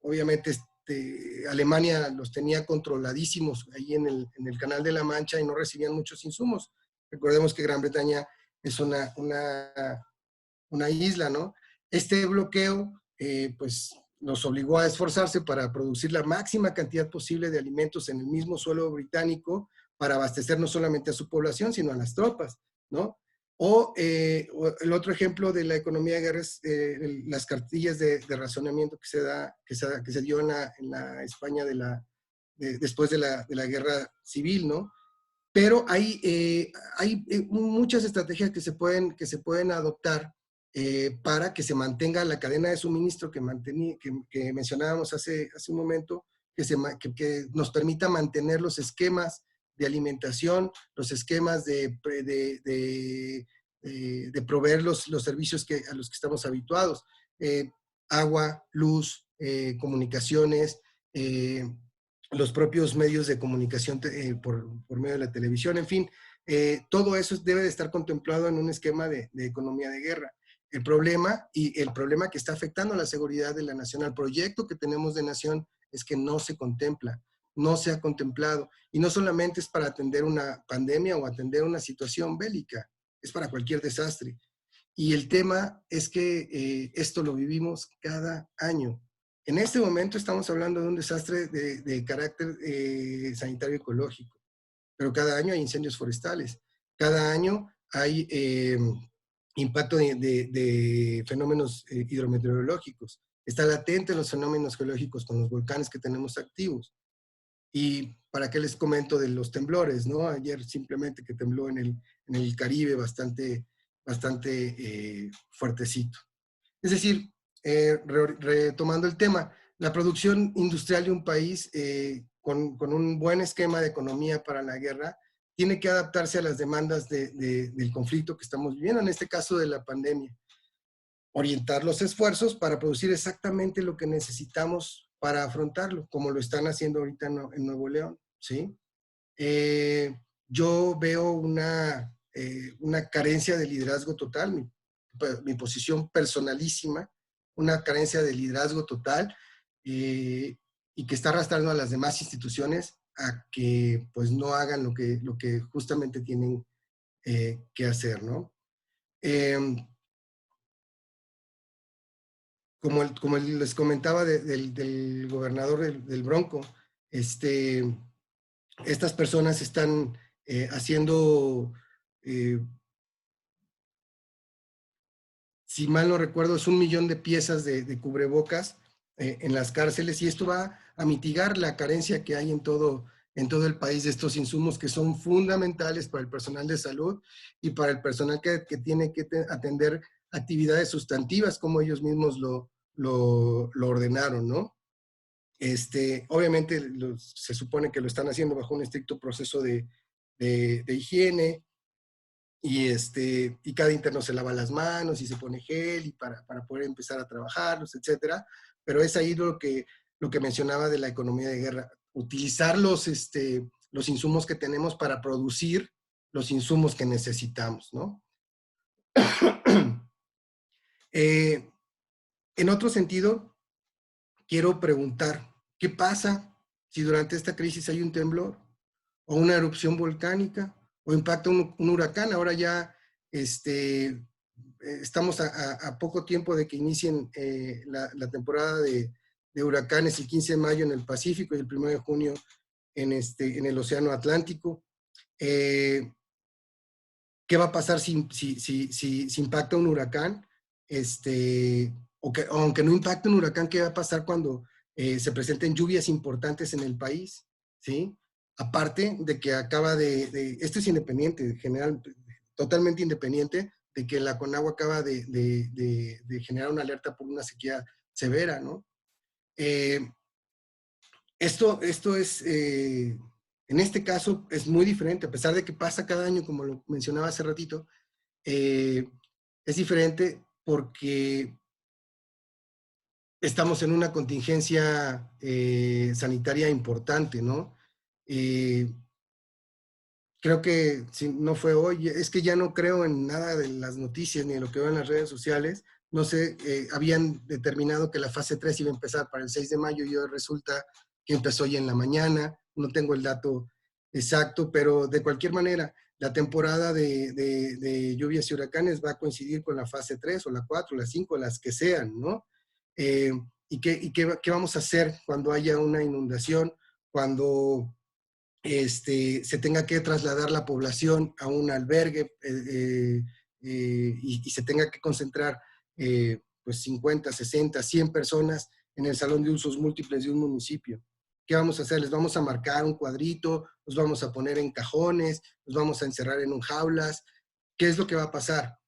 Speaker 2: Obviamente, Alemania los tenía controladísimos ahí en el Canal de la Mancha y no recibían muchos insumos. Recordemos que Gran Bretaña es una isla, ¿no? Este bloqueo, pues, nos obligó a esforzarse para producir la máxima cantidad posible de alimentos en el mismo suelo británico para abastecer no solamente a su población, sino a las tropas, ¿no? O el otro ejemplo de la economía de guerra es las cartillas de racionamiento que se dio en la España después de la guerra civil, ¿no? Pero hay muchas estrategias que se pueden adoptar para que se mantenga la cadena de suministro que mencionábamos hace un momento, que nos permita mantener los esquemas de alimentación, los esquemas de proveer los servicios a los que estamos habituados. Agua, luz, comunicaciones, los propios medios de comunicación por medio de la televisión, en fin, todo eso debe de estar contemplado en un esquema de economía de guerra. El problema que está afectando a la seguridad de la nación, al proyecto que tenemos de nación, es que no se contempla, no se ha contemplado. Y no solamente es para atender una pandemia o atender una situación bélica, es para cualquier desastre. Y el tema es que esto lo vivimos cada año. En este momento estamos hablando de un desastre de carácter sanitario ecológico, pero cada año hay incendios forestales, cada año hay impacto de fenómenos hidrometeorológicos, está latente los fenómenos geológicos con los volcanes que tenemos activos. Y para qué les comento de los temblores, ¿no? Ayer simplemente que tembló en el Caribe bastante fuertecito. Es decir, retomando el tema, la producción industrial de un país con un buen esquema de economía para la guerra tiene que adaptarse a las demandas del conflicto que estamos viviendo, en este caso de la pandemia. Orientar los esfuerzos para producir exactamente lo que necesitamos para afrontarlo, como lo están haciendo ahorita en Nuevo León, ¿sí? Yo veo una carencia de liderazgo total, mi posición personalísima, una carencia de liderazgo total y que está arrastrando a las demás instituciones a que pues no hagan lo que justamente tienen que hacer, ¿no? Como les comentaba del gobernador del Bronco, estas personas están haciendo, si mal no recuerdo, es 1 millón de piezas de cubrebocas en las cárceles, y esto va a mitigar la carencia que hay en todo el país de estos insumos que son fundamentales para el personal de salud y para el personal que tiene que atender actividades sustantivas como ellos mismos lo ordenaron, ¿no? Obviamente se supone que lo están haciendo bajo un estricto proceso de higiene, y cada interno se lava las manos y se pone gel y para poder empezar a trabajarlos, etcétera. Pero es ahí lo que mencionaba de la economía de guerra, utilizar los insumos que tenemos para producir los insumos que necesitamos, ¿no? En otro sentido, quiero preguntar, ¿qué pasa si durante esta crisis hay un temblor o una erupción volcánica o impacta un huracán? Ahora ya estamos a poco tiempo de que inicien la temporada de huracanes, el 15 de mayo en el Pacífico y el 1 de junio en el Océano Atlántico. ¿Qué va a pasar si impacta un huracán? Aunque no impacte un huracán, ¿qué va a pasar cuando se presenten lluvias importantes en el país? ¿Sí? Aparte de que esto es independiente, general, totalmente independiente de que la Conagua acaba de generar una alerta por una sequía severa, ¿no? Esto es, en este caso, es muy diferente, a pesar de que pasa cada año, como lo mencionaba hace ratito, es diferente porque estamos en una contingencia sanitaria importante, ¿no? Creo que si no fue hoy, es que ya no creo en nada de las noticias ni en lo que veo en las redes sociales. No sé, habían determinado que la fase 3 iba a empezar para el 6 de mayo y hoy resulta que empezó hoy en la mañana. No tengo el dato exacto, pero de cualquier manera, la temporada de lluvias y huracanes va a coincidir con la fase 3 o la 4, la 5, las que sean, ¿no? ¿Qué vamos a hacer cuando haya una inundación? Cuando se tenga que trasladar la población a un albergue y se tenga que concentrar pues 50, 60, 100 personas en el salón de usos múltiples de un municipio. ¿Qué vamos a hacer? ¿Les vamos a marcar un cuadrito? ¿Los vamos a poner en cajones? ¿Los vamos a encerrar en un jaulas? ¿Qué es lo que va a pasar?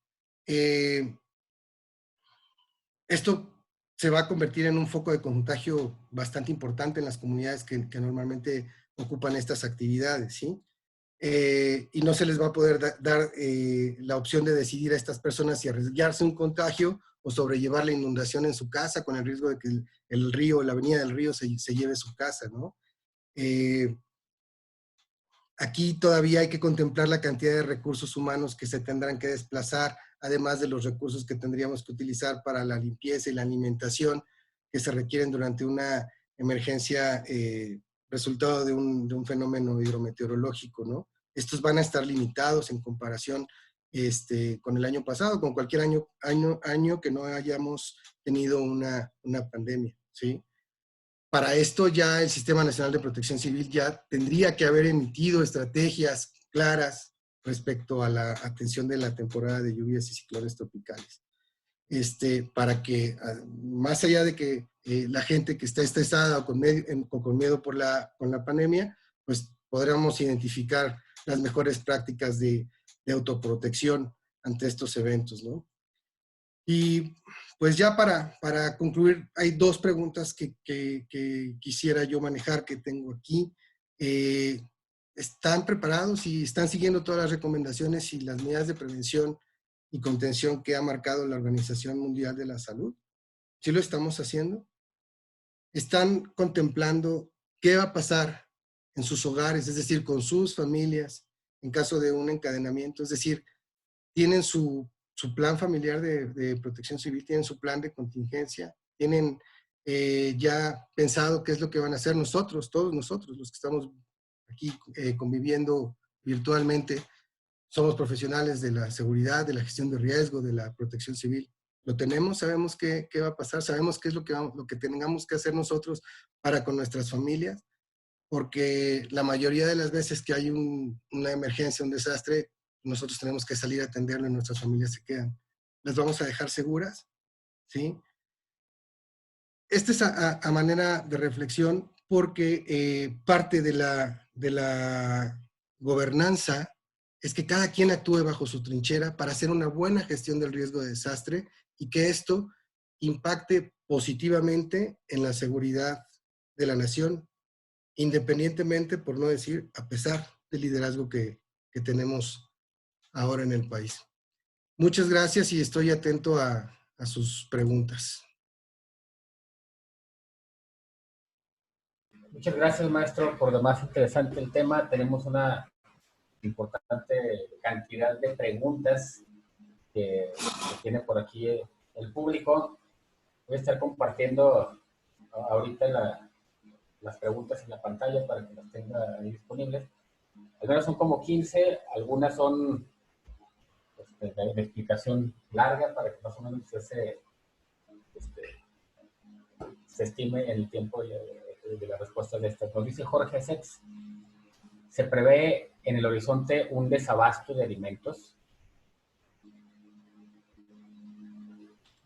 Speaker 2: Esto se va a convertir en un foco de contagio bastante importante en las comunidades que normalmente ocupan estas actividades, ¿sí? Y no se les va a poder dar la opción de decidir a estas personas si arriesgarse un contagio o sobrellevar la inundación en su casa con el riesgo de que el río, la avenida del río se lleve su casa, ¿no? Aquí todavía hay que contemplar la cantidad de recursos humanos que se tendrán que desplazar, además de los recursos que tendríamos que utilizar para la limpieza y la alimentación que se requieren durante una emergencia resultado de un fenómeno hidrometeorológico, ¿no? Estos van a estar limitados en comparación con el año pasado, con cualquier año que no hayamos tenido una pandemia, ¿sí? Para esto ya el Sistema Nacional de Protección Civil ya tendría que haber emitido estrategias claras respecto a la atención de la temporada de lluvias y ciclones tropicales. Para que, más allá de que la gente que está estresada o con miedo con la pandemia, pues podríamos identificar las mejores prácticas de autoprotección ante estos eventos, ¿no? Y pues ya para concluir, hay dos preguntas que quisiera yo manejar que tengo aquí. ¿Están preparados y están siguiendo todas las recomendaciones y las medidas de prevención y contención que ha marcado la Organización Mundial de la Salud? ¿Sí lo estamos haciendo? ¿Están contemplando qué va a pasar en sus hogares, es decir, con sus familias, en caso de un encadenamiento? Es decir, tienen su plan familiar de protección civil, tienen su plan de contingencia, tienen ya pensado qué es lo que van a hacer nosotros, todos nosotros, los que estamos aquí conviviendo virtualmente, somos profesionales de la seguridad, de la gestión de riesgo, de la protección civil. Lo tenemos, sabemos qué va a pasar, sabemos qué es lo que tengamos que hacer nosotros para con nuestras familias, porque la mayoría de las veces que hay una emergencia, un desastre, nosotros tenemos que salir a atenderlo y nuestras familias se quedan. ¿Las vamos a dejar seguras? ¿Sí? Esta es a manera de reflexión porque parte de la gobernanza es que cada quien actúe bajo su trinchera para hacer una buena gestión del riesgo de desastre y que esto impacte positivamente en la seguridad de la nación, independientemente, por no decir, a pesar del liderazgo que tenemos ahora en el país. Muchas gracias y estoy atento a sus preguntas.
Speaker 3: Muchas gracias, maestro, por lo más interesante el tema. Tenemos una importante cantidad de preguntas que tiene por aquí el público. Voy a estar compartiendo ahorita las preguntas en la pantalla para que las tenga ahí disponibles. Algunas son como 15, algunas son de explicación larga para que más o menos se estime el tiempo de la respuesta de esta. Nos dice Jorge Sex, ¿se prevé en el horizonte un desabasto de alimentos?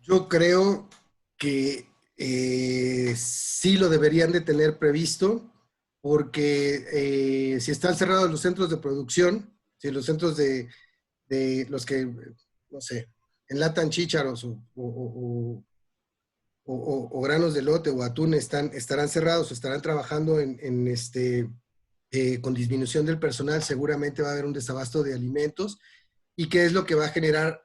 Speaker 2: Yo creo que sí lo deberían de tener previsto, porque si están cerrados los centros de producción, si los centros de los que, no sé, enlatan chícharos o o granos de lote o atún estarán cerrados o estarán trabajando con disminución del personal, seguramente va a haber un desabasto de alimentos. ¿Y qué es lo que va a generar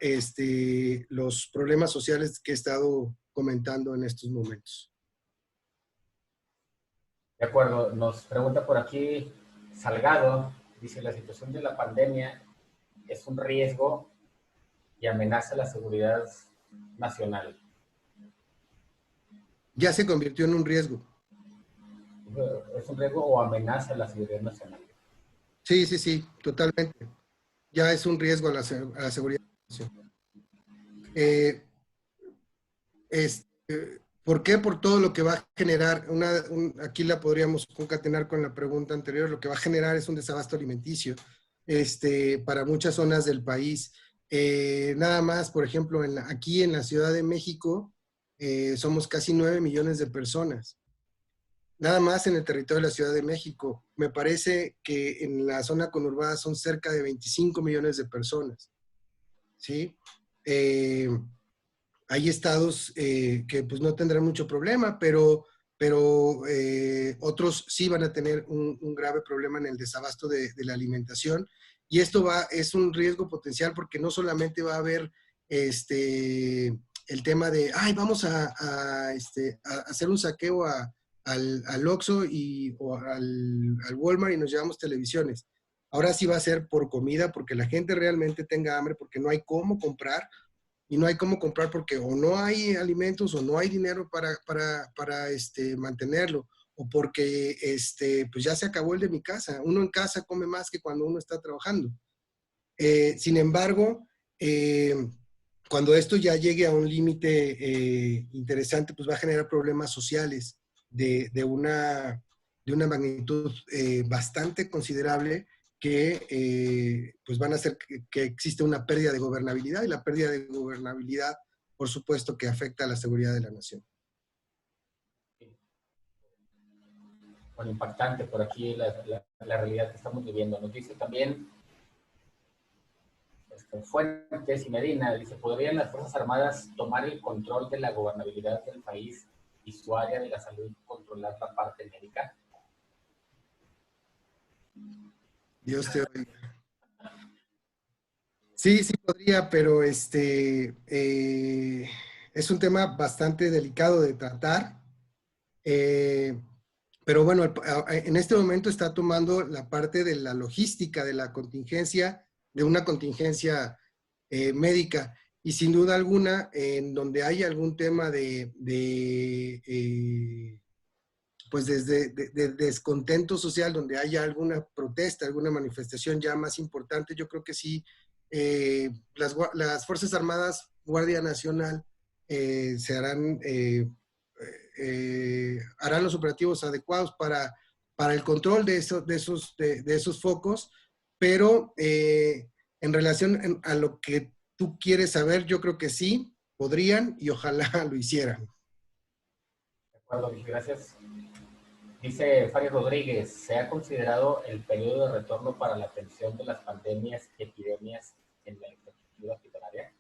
Speaker 2: los problemas sociales que he estado comentando en estos momentos?
Speaker 3: De acuerdo, nos pregunta por aquí Salgado, dice, la situación de la pandemia es un riesgo y amenaza la seguridad nacional.
Speaker 2: Ya se convirtió en un riesgo.
Speaker 3: ¿Es un riesgo o amenaza la seguridad nacional?
Speaker 2: Sí, sí, sí, totalmente. Ya es un riesgo a la seguridad nacional. ¿Por qué? Por todo lo que va a generar, aquí la podríamos concatenar con la pregunta anterior, lo que va a generar es un desabasto alimenticio para muchas zonas del país. Nada más, por ejemplo, aquí en la Ciudad de México, somos casi 9 millones de personas. Nada más en el territorio de la Ciudad de México. Me parece que en la zona conurbada son cerca de 25 millones de personas. ¿Sí? Hay estados que pues no tendrán mucho problema, pero otros sí van a tener un grave problema en el desabasto de la alimentación. Y esto es un riesgo potencial porque no solamente va a haber el tema de, vamos a hacer un saqueo al Oxxo o al Walmart y nos llevamos televisiones. Ahora sí va a ser por comida, porque la gente realmente tenga hambre, porque no hay cómo comprar. Y no hay cómo comprar porque o no hay alimentos o no hay dinero para mantenerlo, o porque pues ya se acabó el de mi casa. Uno en casa come más que cuando uno está trabajando. Sin embargo, cuando esto ya llegue a un límite interesante, pues va a generar problemas sociales de una magnitud bastante considerable, que pues van a hacer que exista una pérdida de gobernabilidad, y la pérdida de gobernabilidad, por supuesto, que afecta a la seguridad de la nación.
Speaker 3: Bueno, impactante por aquí la realidad que estamos viviendo. Nos dice también Fuentes y Medina, dice, ¿podrían las Fuerzas Armadas tomar el control de la gobernabilidad del país y su área de la salud controlar la parte médica?
Speaker 2: Dios te oiga. Sí, sí podría, pero es un tema bastante delicado de tratar. Pero bueno, en este momento está tomando la parte de la logística de la contingencia, de una contingencia médica. Y sin duda alguna, en donde hay algún tema pues de descontento social, donde haya alguna protesta, alguna manifestación ya más importante, yo creo que sí, las Fuerzas Armadas, Guardia Nacional, harán los operativos adecuados para el control de esos focos, pero en relación a lo que tú quieres saber, yo creo que sí, podrían y ojalá lo hicieran.
Speaker 3: De acuerdo, gracias. Dice Fari Rodríguez, ¿se ha considerado el periodo de retorno para la atención de las pandemias y epidemias en la infraestructura hospitalaria?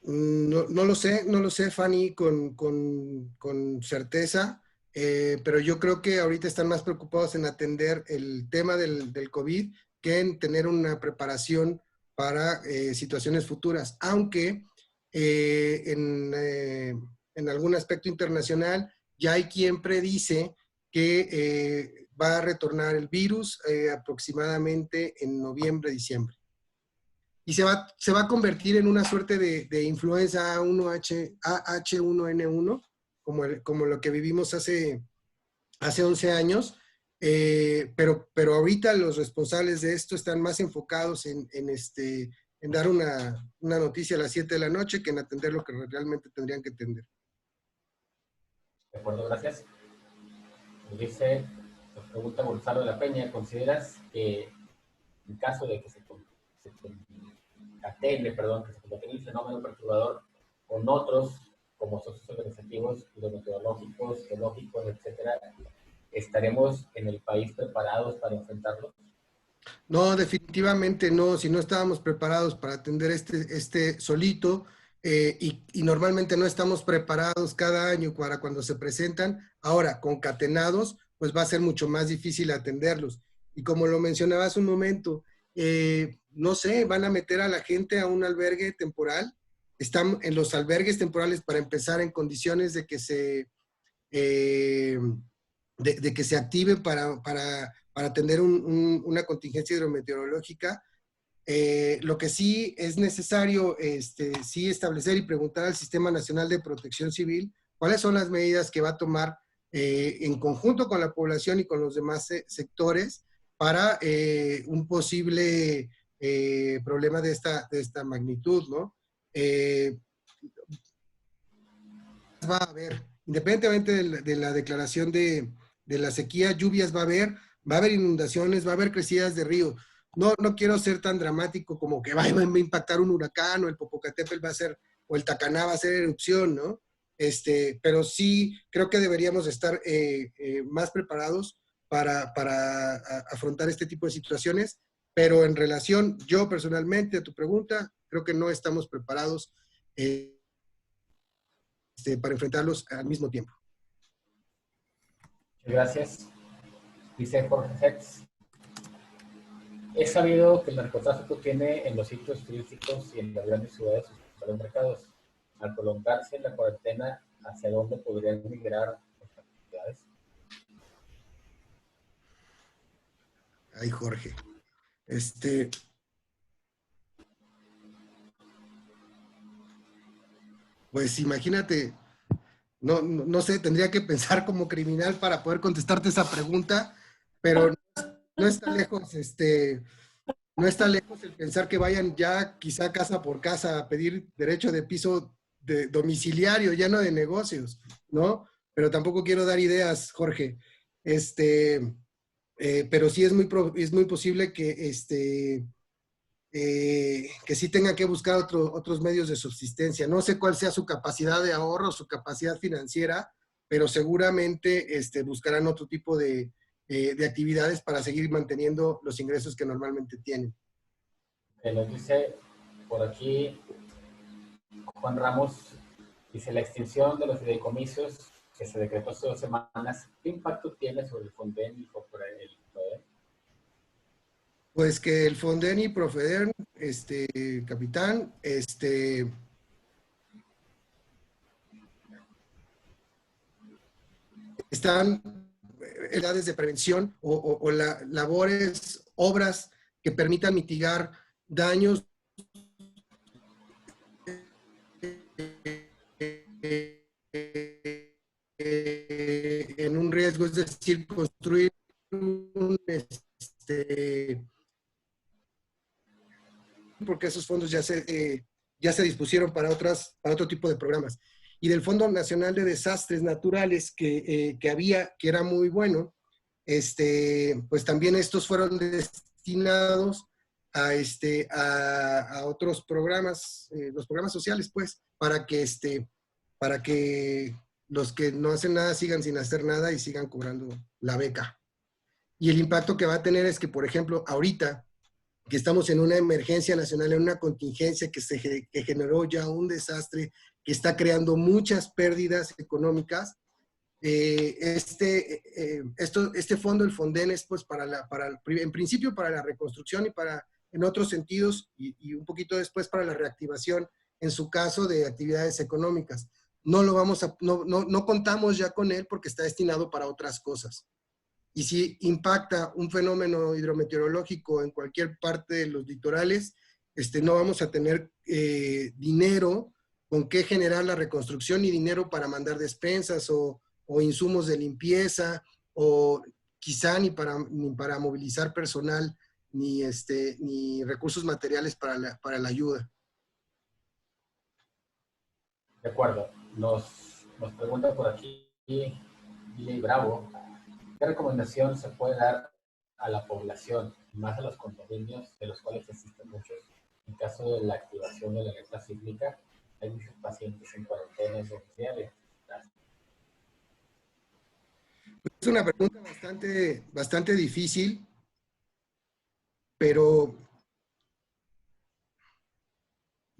Speaker 2: No lo sé, Fanny, con certeza, pero yo creo que ahorita están más preocupados en atender el tema del COVID que en tener una preparación para situaciones futuras, aunque en algún aspecto internacional ya hay quien predice que va a retornar el virus aproximadamente en noviembre, diciembre. Y se va a convertir en una suerte de influenza H1N1, como lo que vivimos hace 11 años, pero ahorita los responsables de esto están más enfocados en dar una noticia a las 7 de la noche que en atender lo que realmente tendrían que atender.
Speaker 3: De acuerdo, gracias. Nos dice, nos pregunta Gonzalo de la Peña, ¿consideras que en caso de que se concatenle el fenómeno perturbador con otros, como socios organizativos, hidrometeorológicos, geológicos, etcétera, estaremos en el país preparados para enfrentarlo?
Speaker 2: No, definitivamente no. Si no estábamos preparados para atender este solito, y normalmente no estamos preparados cada año para cuando se presentan. Ahora, concatenados, pues va a ser mucho más difícil atenderlos. Y como lo mencionaba hace un momento, no sé, van a meter a la gente a un albergue temporal. Están en los albergues temporales para empezar en condiciones de que de que se activen para atender una contingencia hidrometeorológica. Lo que sí es necesario, sí establecer y preguntar al Sistema Nacional de Protección Civil cuáles son las medidas que va a tomar en conjunto con la población y con los demás sectores para un posible problema de esta magnitud, ¿no? Va a haber, independientemente de la declaración de la sequía, lluvias va a haber inundaciones, va a haber crecidas de río. No quiero ser tan dramático como que va a impactar un huracán o el Popocatépetl va a ser, o el Tacaná va a ser erupción, ¿no? Pero sí creo que deberíamos estar más preparados para afrontar este tipo de situaciones, pero en relación, yo personalmente, a tu pregunta, creo que no estamos preparados para enfrentarlos al mismo tiempo.
Speaker 3: Gracias. Dice Jorge Hetz. Es sabido que el narcotráfico tiene en los sitios turísticos y en las grandes ciudades sus principales mercados. Al prolongarse la cuarentena, ¿hacia dónde podrían migrar las actividades?
Speaker 2: Ay, Jorge. Pues imagínate, no sé, tendría que pensar como criminal para poder contestarte esa pregunta, pero no está lejos, no está lejos el pensar que vayan ya quizá casa por casa a pedir derecho de piso de domiciliario, ya no de negocios, ¿no? Pero tampoco quiero dar ideas, Jorge. Pero sí es muy posible que sí tengan que buscar otros medios de subsistencia. No sé cuál sea su capacidad de ahorro, su capacidad financiera, pero seguramente buscarán otro tipo de actividades para seguir manteniendo los ingresos que normalmente tienen.
Speaker 3: Nos dice por aquí Juan Ramos, dice la extinción de los fideicomisos que se decretó hace 2 semanas, ¿qué impacto tiene sobre el Fonden y el Profeden?
Speaker 2: Pues que el Fonden y Profeden, capitán, están edades de prevención o labores, obras que permitan mitigar daños en un riesgo, es decir, construir porque esos fondos ya se dispusieron para otro tipo de programas. Y del Fondo Nacional de Desastres Naturales que era muy bueno, pues también estos fueron destinados a otros programas, los programas sociales, pues, para que los que no hacen nada sigan sin hacer nada y sigan cobrando la beca. Y el impacto que va a tener es que, por ejemplo, ahorita que estamos en una emergencia nacional, en una contingencia que generó ya un desastre, que está creando muchas pérdidas económicas, este fondo, el Fonden, es pues en principio para la reconstrucción y en otros sentidos, y un poquito después para la reactivación, en su caso de actividades económicas. No contamos ya con él porque está destinado para otras cosas. Y si impacta un fenómeno hidrometeorológico en cualquier parte de los litorales, no vamos a tener dinero con qué generar la reconstrucción, ni dinero para mandar despensas o insumos de limpieza, o quizá ni para movilizar personal, ni recursos materiales para la ayuda.
Speaker 3: De acuerdo. Nos pregunta por aquí Billy Bravo, ¿qué recomendación se puede dar a la población, más a los condominios, de los cuales existen muchos, en caso de la activación de la alerta sísmica? Hay muchos pacientes en cuarentena domiciliaria.
Speaker 2: Es una pregunta bastante difícil, pero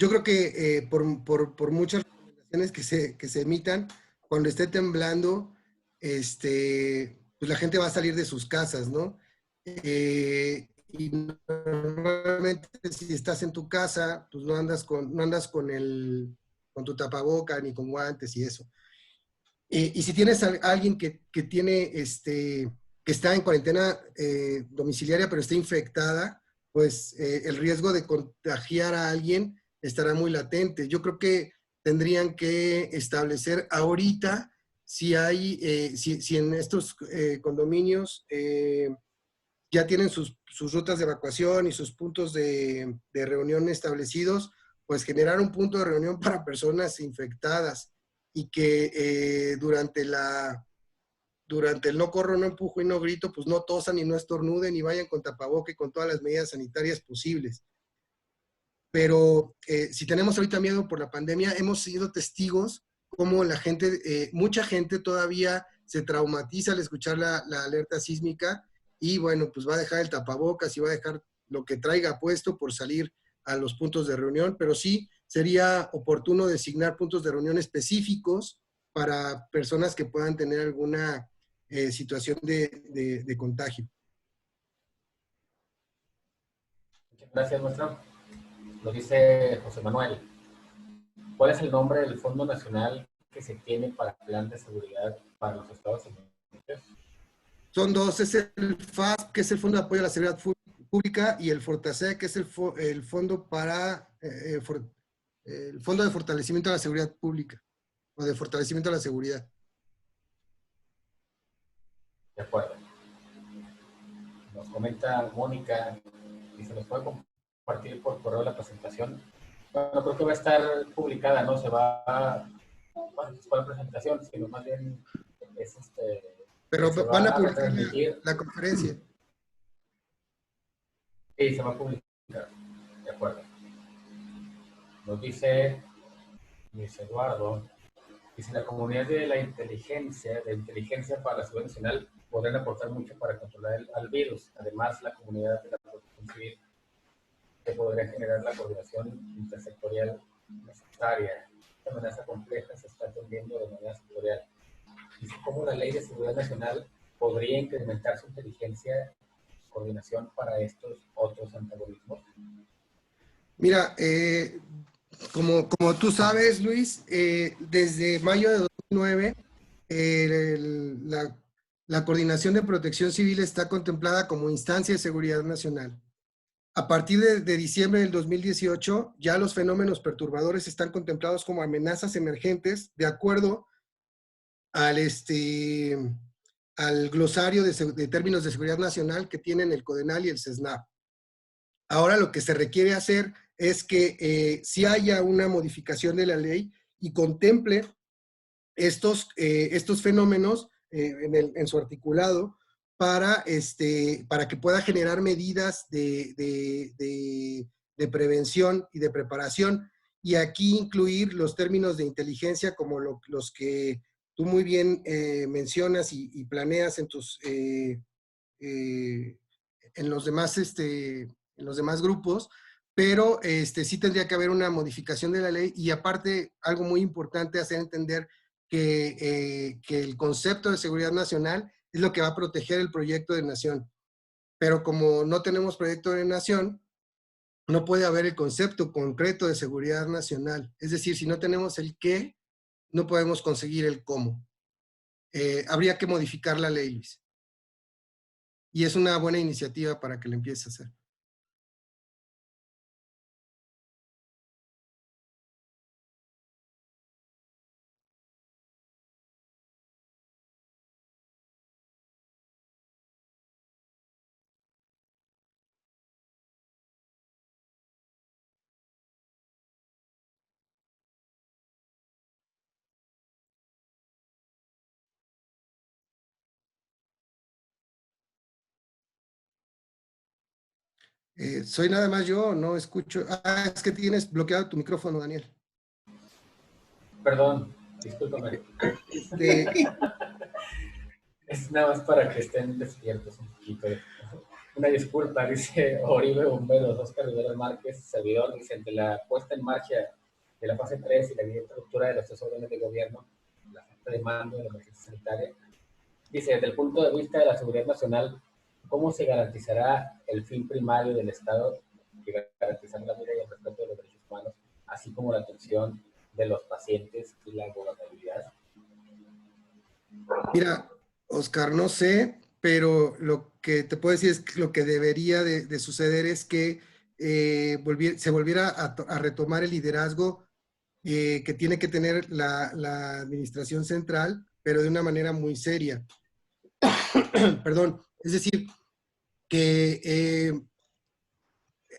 Speaker 2: yo creo que por muchas recomendaciones que se emitan, cuando esté temblando, pues la gente va a salir de sus casas, ¿no? Y normalmente si estás en tu casa, pues no andas con tu tapaboca ni con guantes y eso. Y si tienes a alguien que tiene, que está en cuarentena domiciliaria pero está infectada, pues el riesgo de contagiar a alguien estará muy latente. Yo creo que tendrían que establecer ahorita si hay, si en estos condominios ya tienen sus rutas de evacuación y sus puntos de reunión establecidos, pues generar un punto de reunión para personas infectadas y que durante el no corro, no empujo y no grito, pues no tosan y no estornuden y vayan con tapaboca y con todas las medidas sanitarias posibles. Pero si tenemos ahorita miedo por la pandemia, hemos sido testigos cómo la gente, mucha gente todavía se traumatiza al escuchar la alerta sísmica y bueno, pues va a dejar el tapabocas y va a dejar lo que traiga puesto por salir a los puntos de reunión, pero sí sería oportuno designar puntos de reunión específicos para personas que puedan tener alguna situación de contagio.
Speaker 3: Muchas gracias, maestro. Lo dice José Manuel. ¿Cuál es el nombre del Fondo Nacional que se tiene para Plan de Seguridad para los Estados Unidos?
Speaker 2: Son dos, es el FASP, que es el Fondo de Apoyo a la Seguridad Pública, y el FORTASEG, que es el Fondo para el Fondo de Fortalecimiento de la Seguridad Pública, o de Fortalecimiento de la Seguridad.
Speaker 3: De acuerdo. Nos comenta Mónica, y se nos puede compartir por correo la presentación. Bueno, creo que va a estar publicada, no se va a, bueno, es para la presentación, sino más bien es
Speaker 2: Pero van a publicar
Speaker 3: transmitir
Speaker 2: la conferencia.
Speaker 3: Sí, se va a publicar. De acuerdo. Nos dice Luis Eduardo, dice la comunidad de la inteligencia para la seguridad nacional podrán aportar mucho para controlar al virus. Además, la comunidad de la protección civil que podría generar la coordinación intersectorial necesaria. Esta amenaza compleja se está atendiendo de manera sectorial. Dice cómo la ley de seguridad nacional podría incrementar su inteligencia y coordinación para estos otros antagonismos.
Speaker 2: Mira, como tú sabes, Luis, desde mayo de 2009, la Coordinación de Protección Civil está contemplada como instancia de seguridad nacional. A partir de diciembre del 2018, ya los fenómenos perturbadores están contemplados como amenazas emergentes de acuerdo al glosario de términos de seguridad nacional que tienen el CODENAL y el CESNAP. Ahora lo que se requiere hacer es que sí haya una modificación de la ley y contemple estos fenómenos en su articulado para que pueda generar medidas de prevención y de preparación. Y aquí incluir los términos de inteligencia como los que tú muy bien mencionas y planeas en los demás grupos, pero sí tendría que haber una modificación de la ley y aparte, algo muy importante, hacer entender que el concepto de seguridad nacional es lo que va a proteger el proyecto de nación. Pero como no tenemos proyecto de nación, no puede haber el concepto concreto de seguridad nacional. Es decir, si no tenemos el qué, no podemos conseguir el cómo. Habría que modificar la ley, Luis. Y es una buena iniciativa para que lo empiece a hacer. Soy nada más yo, no escucho. Ah, es que tienes bloqueado tu micrófono, Daniel.
Speaker 3: Perdón, discúlpame. Es nada más para que estén despiertos un poquito. Una disculpa, dice Oribe Bomberos, Oscar Rivera Márquez, servidor, dice, ante la puesta en marcha de la fase 3 y la evidente ruptura de los tres órdenes de gobierno, la falta de mando de la emergencia sanitaria, dice, desde el punto de vista de la seguridad nacional, ¿cómo se garantizará el fin primario del Estado, que garantizar la vida y el respeto de los derechos humanos, así como la atención de los pacientes y la gobernabilidad?
Speaker 2: Mira, Oscar, no sé, pero lo que te puedo decir es que lo que debería de suceder es que se volviera a retomar el liderazgo que tiene que tener la administración central, pero de una manera muy seria. Perdón, es decir, que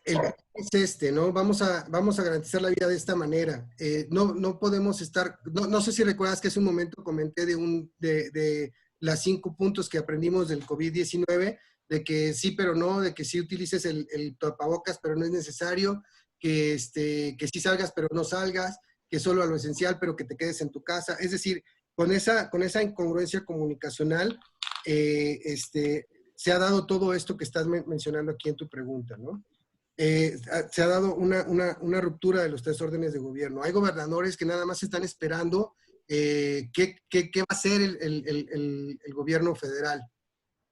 Speaker 2: el punto es este, ¿no? Vamos a garantizar la vida de esta manera. No podemos estar, no sé si recuerdas que hace un momento comenté de las 5 puntos que aprendimos del COVID-19, de que sí, pero no, de que sí utilices el tapabocas, pero no es necesario, que sí salgas, pero no salgas, que solo a lo esencial, pero que te quedes en tu casa. Es decir, con esa incongruencia comunicacional, se ha dado todo esto que estás mencionando aquí en tu pregunta, ¿no? Se ha dado una ruptura de los tres órdenes de gobierno. Hay gobernadores que nada más están esperando qué va a hacer el gobierno federal.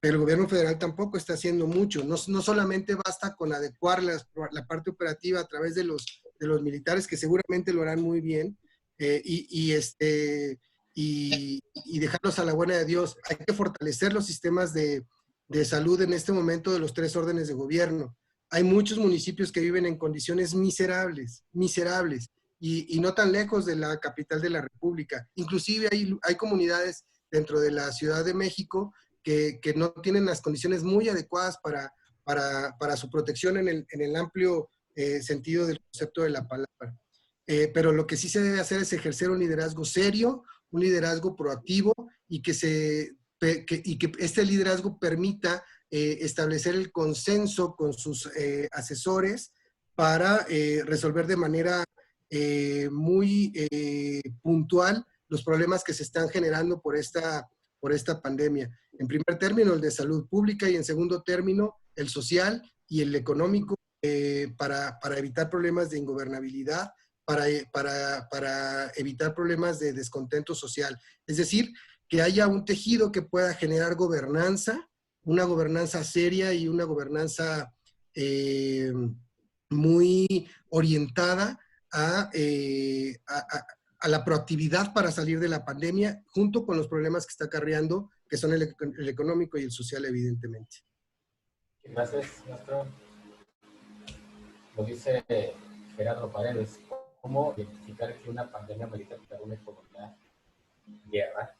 Speaker 2: Pero el gobierno federal tampoco está haciendo mucho. No solamente basta con adecuar la parte operativa a través de los militares, que seguramente lo harán muy bien, y dejarlos a la buena de Dios. Hay que fortalecer los sistemas de salud en este momento de los tres órdenes de gobierno. Hay muchos municipios que viven en condiciones miserables, y no tan lejos de la capital de la República. Inclusive hay comunidades dentro de la Ciudad de México que no tienen las condiciones muy adecuadas para su protección en el amplio sentido del concepto de la palabra. Pero lo que sí se debe hacer es ejercer un liderazgo serio, un liderazgo proactivo, y que este liderazgo permita establecer el consenso con sus asesores para resolver de manera muy puntual los problemas que se están generando por esta pandemia. En primer término, el de salud pública, y en segundo término, el social y el económico, para evitar problemas de ingobernabilidad, para evitar problemas de descontento social. Es decir, que haya un tejido que pueda generar gobernanza, una gobernanza seria y una gobernanza muy orientada a la proactividad para salir de la pandemia, junto con los problemas que está acarreando, que son el económico y el social, evidentemente.
Speaker 3: Gracias, maestro. Lo dice Gerardo Paredes. ¿Cómo identificar que una pandemia merita para una economía guerra?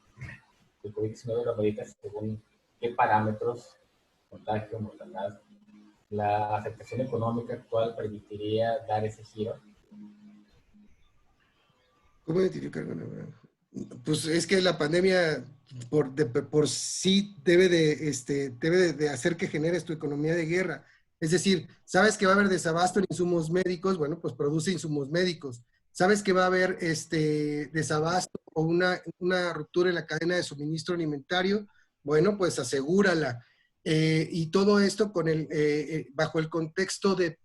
Speaker 3: El COVID-19 lo medita según qué parámetros, contagio, mortalidad. ¿La afectación económica actual permitiría dar ese giro?
Speaker 2: ¿Cómo identificar? Pues es que la pandemia por sí debe de hacer que generes tu economía de guerra. Es decir, sabes que va a haber desabasto en insumos médicos, bueno, pues produce insumos médicos. Sabes que va a haber desabasto o una ruptura en la cadena de suministro alimentario, bueno, pues asegúrala. Y todo esto bajo el contexto de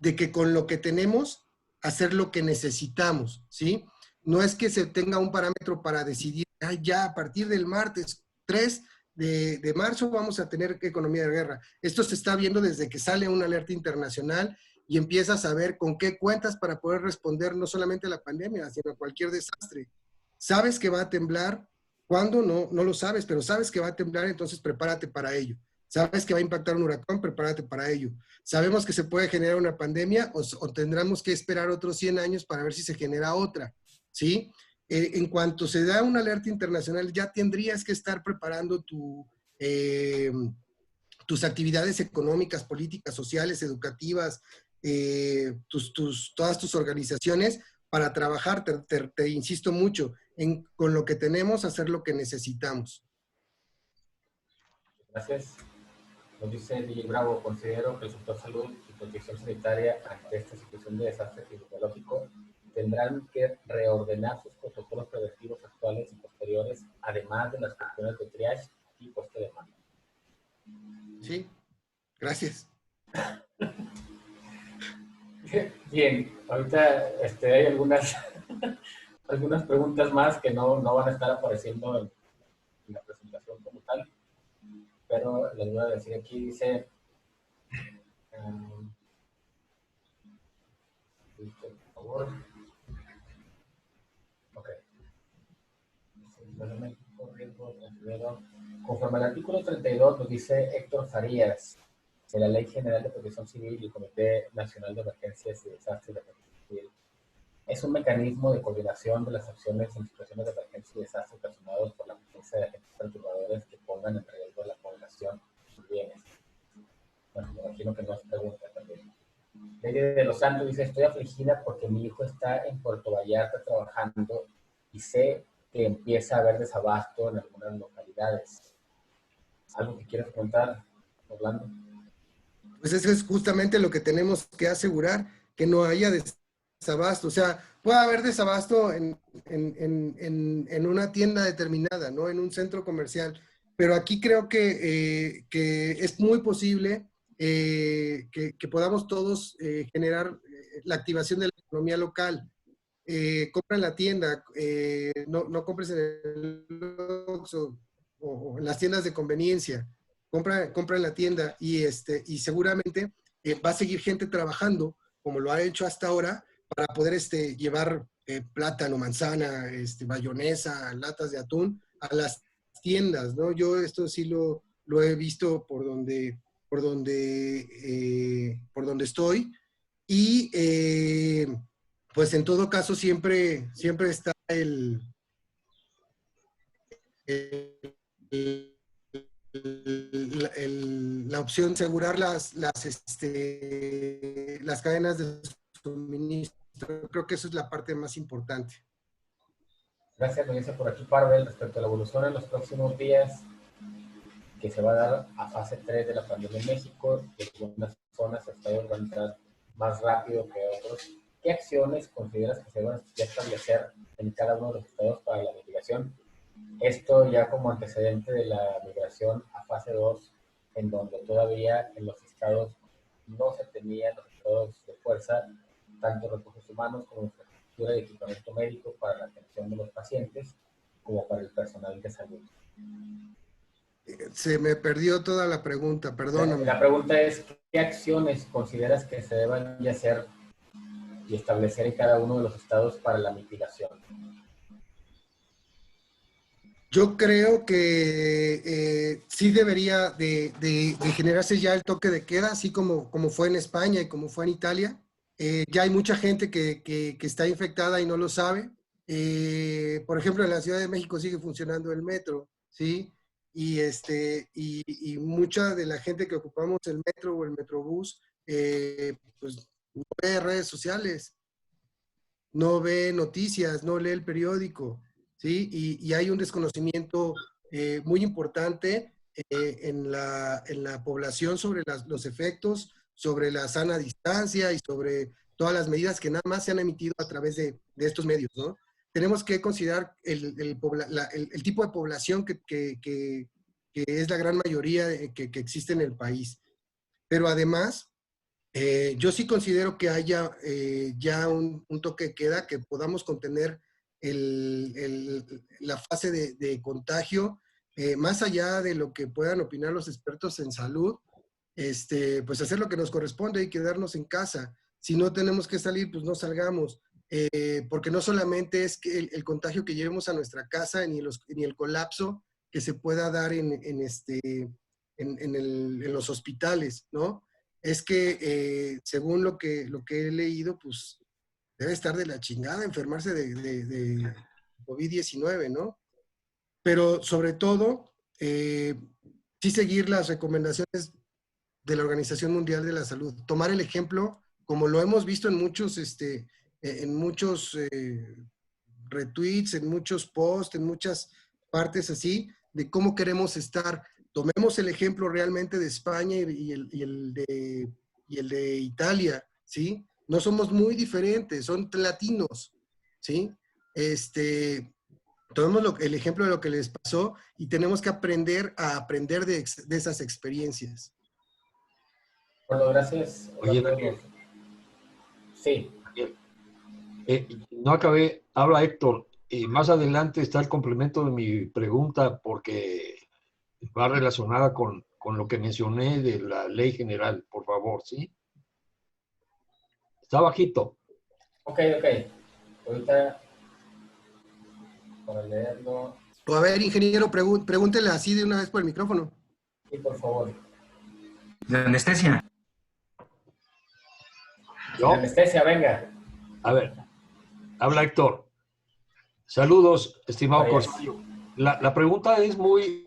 Speaker 2: que con lo que tenemos, hacer lo que necesitamos, ¿sí? No es que se tenga un parámetro para decidir, ya a partir del martes 3 de marzo vamos a tener economía de guerra. Esto se está viendo desde que sale una alerta internacional y empiezas a ver con qué cuentas para poder responder no solamente a la pandemia, sino a cualquier desastre. Sabes que va a temblar, ¿cuándo? No lo sabes, pero sabes que va a temblar, entonces prepárate para ello. Sabes que va a impactar un huracán, prepárate para ello. Sabemos que se puede generar una pandemia o tendremos que esperar otros 100 años para ver si se genera otra, ¿sí? En cuanto se da una alerta internacional, ya tendrías que estar preparando tus actividades económicas, políticas, sociales, educativas, todas tus organizaciones para trabajar, te insisto mucho, con lo que tenemos, hacer lo que necesitamos.
Speaker 3: Gracias. Nos dice DJ Bravo, considero que el sector salud y protección sanitaria ante esta situación de desastre epidemiológico tendrán que reordenar sus protocolos preventivos actuales y posteriores, además de las cuestiones de triage y puesta de mando.
Speaker 2: Sí, gracias.
Speaker 3: Bien, ahorita hay algunas, algunas preguntas más que no van a estar apareciendo en la presentación como tal, pero les voy a decir aquí, dice, por favor, ok. Conforme al artículo 32, nos dice Héctor Farías, de la Ley General de Protección Civil y el Comité Nacional de Emergencias y Desastres de Protección Civil, es un mecanismo de coordinación de las acciones en situaciones de emergencia y desastre ocasionados por la presencia de agentes perturbadores que pongan en riesgo a la población y sus bienes. Bueno, me imagino que nos pregunta también. Lady de los Santos dice, estoy afligida porque mi hijo está en Puerto Vallarta trabajando y sé que empieza a haber desabasto en algunas localidades. ¿Algo que quieras contar, Orlando?
Speaker 2: Pues eso es justamente lo que tenemos que asegurar, que no haya desabasto. O sea, puede haber desabasto en una tienda determinada, ¿no? En un centro comercial. Pero aquí creo que es muy posible que podamos todos generar la activación de la economía local. Compra en la tienda, no compres en el Oxxo o en las tiendas de conveniencia. Compra en la tienda y seguramente va a seguir gente trabajando como lo ha hecho hasta ahora para poder llevar plátano, manzana, bayonesa, latas de atún a las tiendas, ¿no? Yo esto sí lo he visto por donde estoy y pues en todo caso siempre está la opción de asegurar las cadenas de suministro. Creo que eso es la parte más importante.
Speaker 3: Gracias, me dice por aquí Parvel, respecto a la evolución en los próximos días, que se va a dar a fase 3 de la pandemia en México, que en algunas zonas se está organizando más rápido que otros. ¿Qué acciones consideras que se van a establecer en cada uno de los estados para la mitigación? Esto ya como antecedente de la migración a fase 2, en donde todavía en los estados no se tenían los estados de fuerza, tanto recursos humanos como infraestructura y equipamiento médico para la atención de los pacientes, como para el personal de salud.
Speaker 2: Se me perdió toda la pregunta, perdóname.
Speaker 3: La pregunta es, ¿qué acciones consideras que se deban de hacer y establecer en cada uno de los estados para la mitigación?
Speaker 2: Yo creo que sí debería de generarse ya el toque de queda, así como fue en España y como fue en Italia. Ya hay mucha gente que está infectada y no lo sabe. Por ejemplo, en la Ciudad de México sigue funcionando el metro, ¿sí? Y mucha de la gente que ocupamos el metro o el metrobús, pues no ve redes sociales, no ve noticias, no lee el periódico, ¿sí? Y hay un desconocimiento muy importante en la población sobre los efectos, sobre la sana distancia y sobre todas las medidas que nada más se han emitido a través de estos medios, ¿no? Tenemos que considerar el tipo de población que es la gran mayoría que existe en el país. Pero además, yo sí considero que haya ya un toque de queda, que podamos contener la fase de contagio, más allá de lo que puedan opinar los expertos en salud, pues hacer lo que nos corresponde y quedarnos en casa. Si no tenemos que salir, pues no salgamos, porque no solamente es que el contagio que llevemos a nuestra casa, ni el colapso que se pueda dar en los hospitales, ¿no? Es que según lo que he leído, pues debe estar de la chingada enfermarse de COVID-19, ¿no? Pero sobre todo, sí seguir las recomendaciones de la Organización Mundial de la Salud. Tomar el ejemplo, como lo hemos visto en muchos retweets, en muchos posts, en muchas partes así, de cómo queremos estar. Tomemos el ejemplo realmente de España y el de Italia, ¿sí? No somos muy diferentes, son latinos, ¿sí? Tomemos el ejemplo de lo que les pasó y tenemos que aprender a aprender de esas experiencias.
Speaker 3: Bueno, gracias.
Speaker 5: Oye, Daniel.
Speaker 3: Sí.
Speaker 5: No acabé. Habla Héctor. Más adelante está el complemento de mi pregunta porque va relacionada con lo que mencioné de la ley general, por favor, ¿sí? Está bajito.
Speaker 3: Ok. Ahorita, para leerlo.
Speaker 2: O a ver, ingeniero, pregúntele así de una vez por el micrófono.
Speaker 3: Sí, por favor.
Speaker 4: ¿De anestesia?
Speaker 5: ¿Yo?
Speaker 3: Anestesia, venga.
Speaker 5: A ver, habla Héctor. Saludos, estimado
Speaker 3: Arias.
Speaker 5: Corsario. La pregunta es muy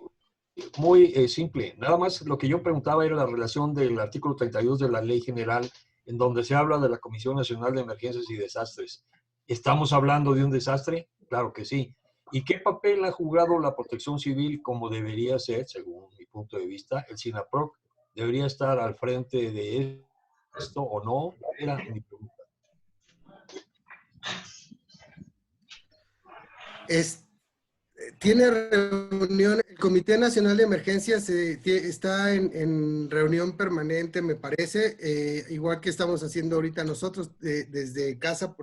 Speaker 5: simple. Nada más lo que yo preguntaba era la relación del artículo 32 de la Ley General, en donde se habla de la Comisión Nacional de Emergencias y Desastres. ¿Estamos hablando de un desastre? Claro que sí. ¿Y qué papel ha jugado la Protección Civil como debería ser, según mi punto de vista? ¿El SINAPROC debería estar al frente de esto o no? Era mi pregunta.
Speaker 2: Tiene reunión, el Comité Nacional de Emergencias está en reunión permanente, me parece, igual que estamos haciendo ahorita nosotros desde casa,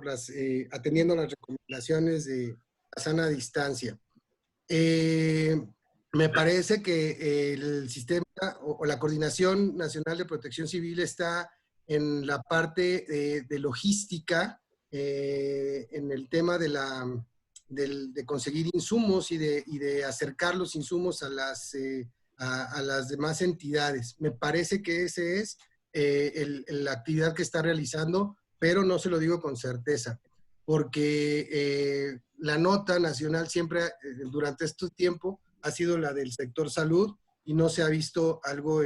Speaker 2: atendiendo las recomendaciones de la sana distancia. Me parece que el sistema o la Coordinación Nacional de Protección Civil está en la parte de logística, en el tema de conseguir insumos y de acercar los insumos a las demás entidades. Me parece que ese es la actividad que está realizando, pero no se lo digo con certeza, porque la nota nacional siempre, durante este tiempo, ha sido la del sector salud y no se ha visto algo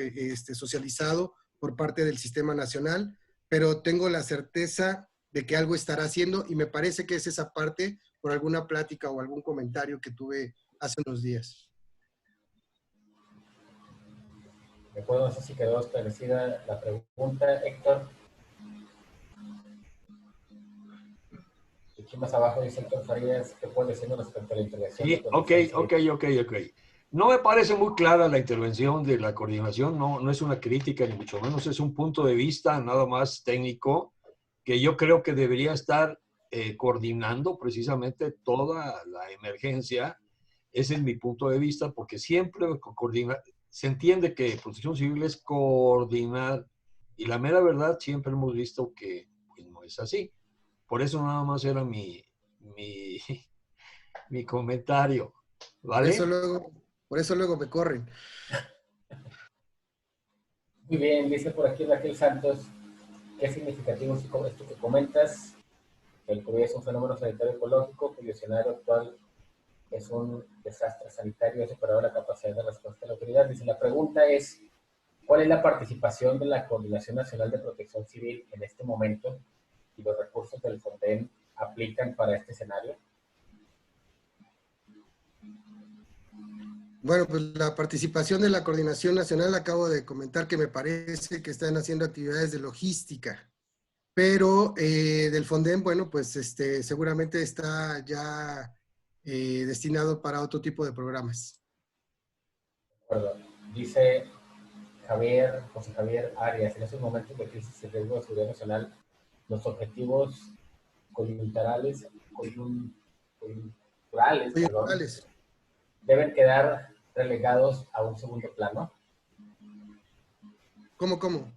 Speaker 2: socializado por parte del sistema nacional, pero tengo la certeza de que algo estará haciendo y me parece que es esa parte por alguna plática o algún comentario que tuve hace unos días.
Speaker 3: De acuerdo, no sé si quedó esclarecida la pregunta, Héctor. Aquí más abajo dice Héctor Farías, ¿qué puede decirnos respecto a la intervención?
Speaker 5: Sí, ok. No me parece muy clara la intervención de la coordinación, no es una crítica ni mucho menos, es un punto de vista nada más técnico que yo creo que debería estar coordinando precisamente toda la emergencia. Ese es mi punto de vista, porque siempre se entiende que Protección Civil es coordinar y la mera verdad siempre hemos visto que pues, no es así. Por eso nada más era mi comentario, ¿vale?
Speaker 2: Por eso luego me corren.
Speaker 3: Muy bien, dice por aquí Raquel Santos, ¿qué significativo es esto que comentas? El COVID es un fenómeno sanitario ecológico cuyo escenario actual es un desastre sanitario superado la capacidad de respuesta de la autoridad. Dice, la pregunta es, ¿cuál es la participación de la Coordinación Nacional de Protección Civil en este momento y los recursos del FONDEN aplican para este escenario?
Speaker 2: Bueno, pues la participación de la Coordinación Nacional, acabo de comentar que me parece que están haciendo actividades de logística, pero del FONDEN, bueno, pues seguramente está ya destinado para otro tipo de programas.
Speaker 3: Perdón. Dice José Javier Arias, en estos momentos de crisis y riesgo de seguridad nacional, los objetivos coyunturales deben quedar relegados a un segundo plano.
Speaker 2: ¿Cómo?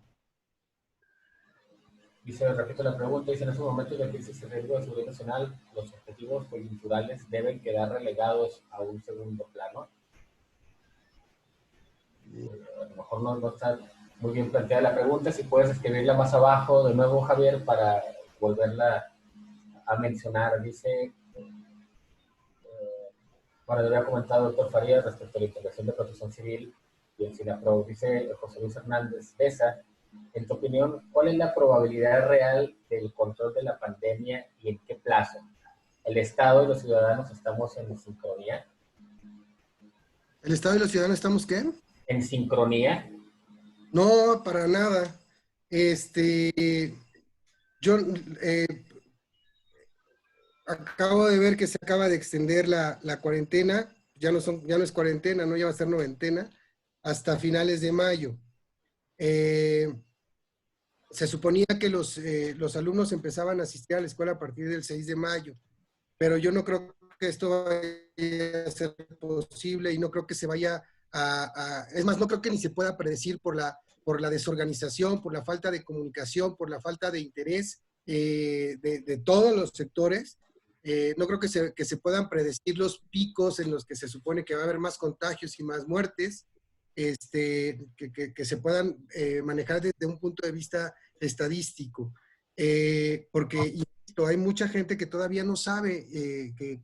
Speaker 3: Dice, repito la pregunta, dice, en estos momentos de crisis y riesgo de seguridad nacional, los objetivos coyunturales deben quedar relegados a un segundo plano. A lo mejor no está muy bien planteada la pregunta, si puedes escribirla más abajo de nuevo, Javier, para volverla a mencionar. Dice, bueno, le había comentado doctor Farías respecto a la intervención de Protección Civil y el SINAPROC. Dice José Luis Hernández Besa, en tu opinión, ¿cuál es la probabilidad real del control de la pandemia y en qué plazo? ¿El Estado y los ciudadanos estamos en sincronía?
Speaker 2: ¿El Estado y los ciudadanos estamos qué?
Speaker 3: ¿En sincronía?
Speaker 2: No, para nada. Yo acabo de ver que se acaba de extender la cuarentena, ya no es cuarentena, no ya va a ser noventena, hasta finales de mayo. se suponía que los alumnos empezaban a asistir a la escuela a partir del 6 de mayo, pero yo no creo que esto vaya a ser posible y no creo que se vaya es más, no creo que ni se pueda predecir por la desorganización, por la falta de comunicación, por la falta de interés de todos los sectores. No creo que se puedan predecir los picos en los que se supone que va a haber más contagios y más muertes, que se puedan manejar desde un punto de vista estadístico. Porque insisto, hay mucha gente que todavía no sabe que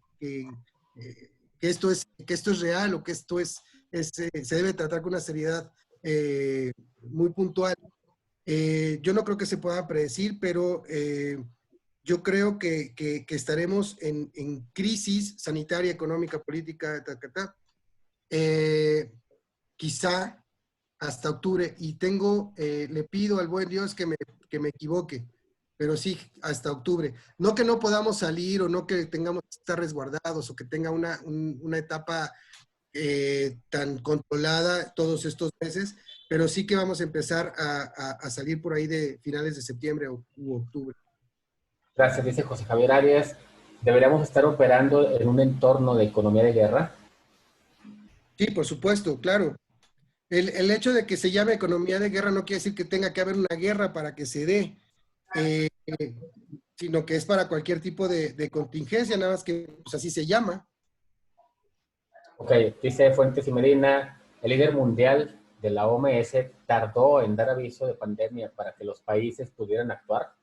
Speaker 2: esto es real o que esto se debe tratar con una seriedad muy puntual. Yo no creo que se pueda predecir, pero yo creo que estaremos en crisis sanitaria, económica, política, quizá hasta octubre. Y le pido al buen Dios que me equivoque, pero sí, hasta octubre. No que no podamos salir o no que tengamos que estar resguardados o que tenga una etapa tan controlada todos estos meses, pero sí que vamos a empezar a salir por ahí de finales de septiembre u octubre.
Speaker 3: Gracias, dice José Javier Arias. ¿Deberíamos estar operando en un entorno de economía de guerra?
Speaker 2: Sí, por supuesto, claro. El hecho de que se llame economía de guerra no quiere decir que tenga que haber una guerra para que se dé, sino que es para cualquier tipo de contingencia, nada más que pues, así se llama.
Speaker 3: Ok, dice Fuentes y Medina, el líder mundial de la OMS tardó en dar aviso de pandemia para que los países pudieran actuar.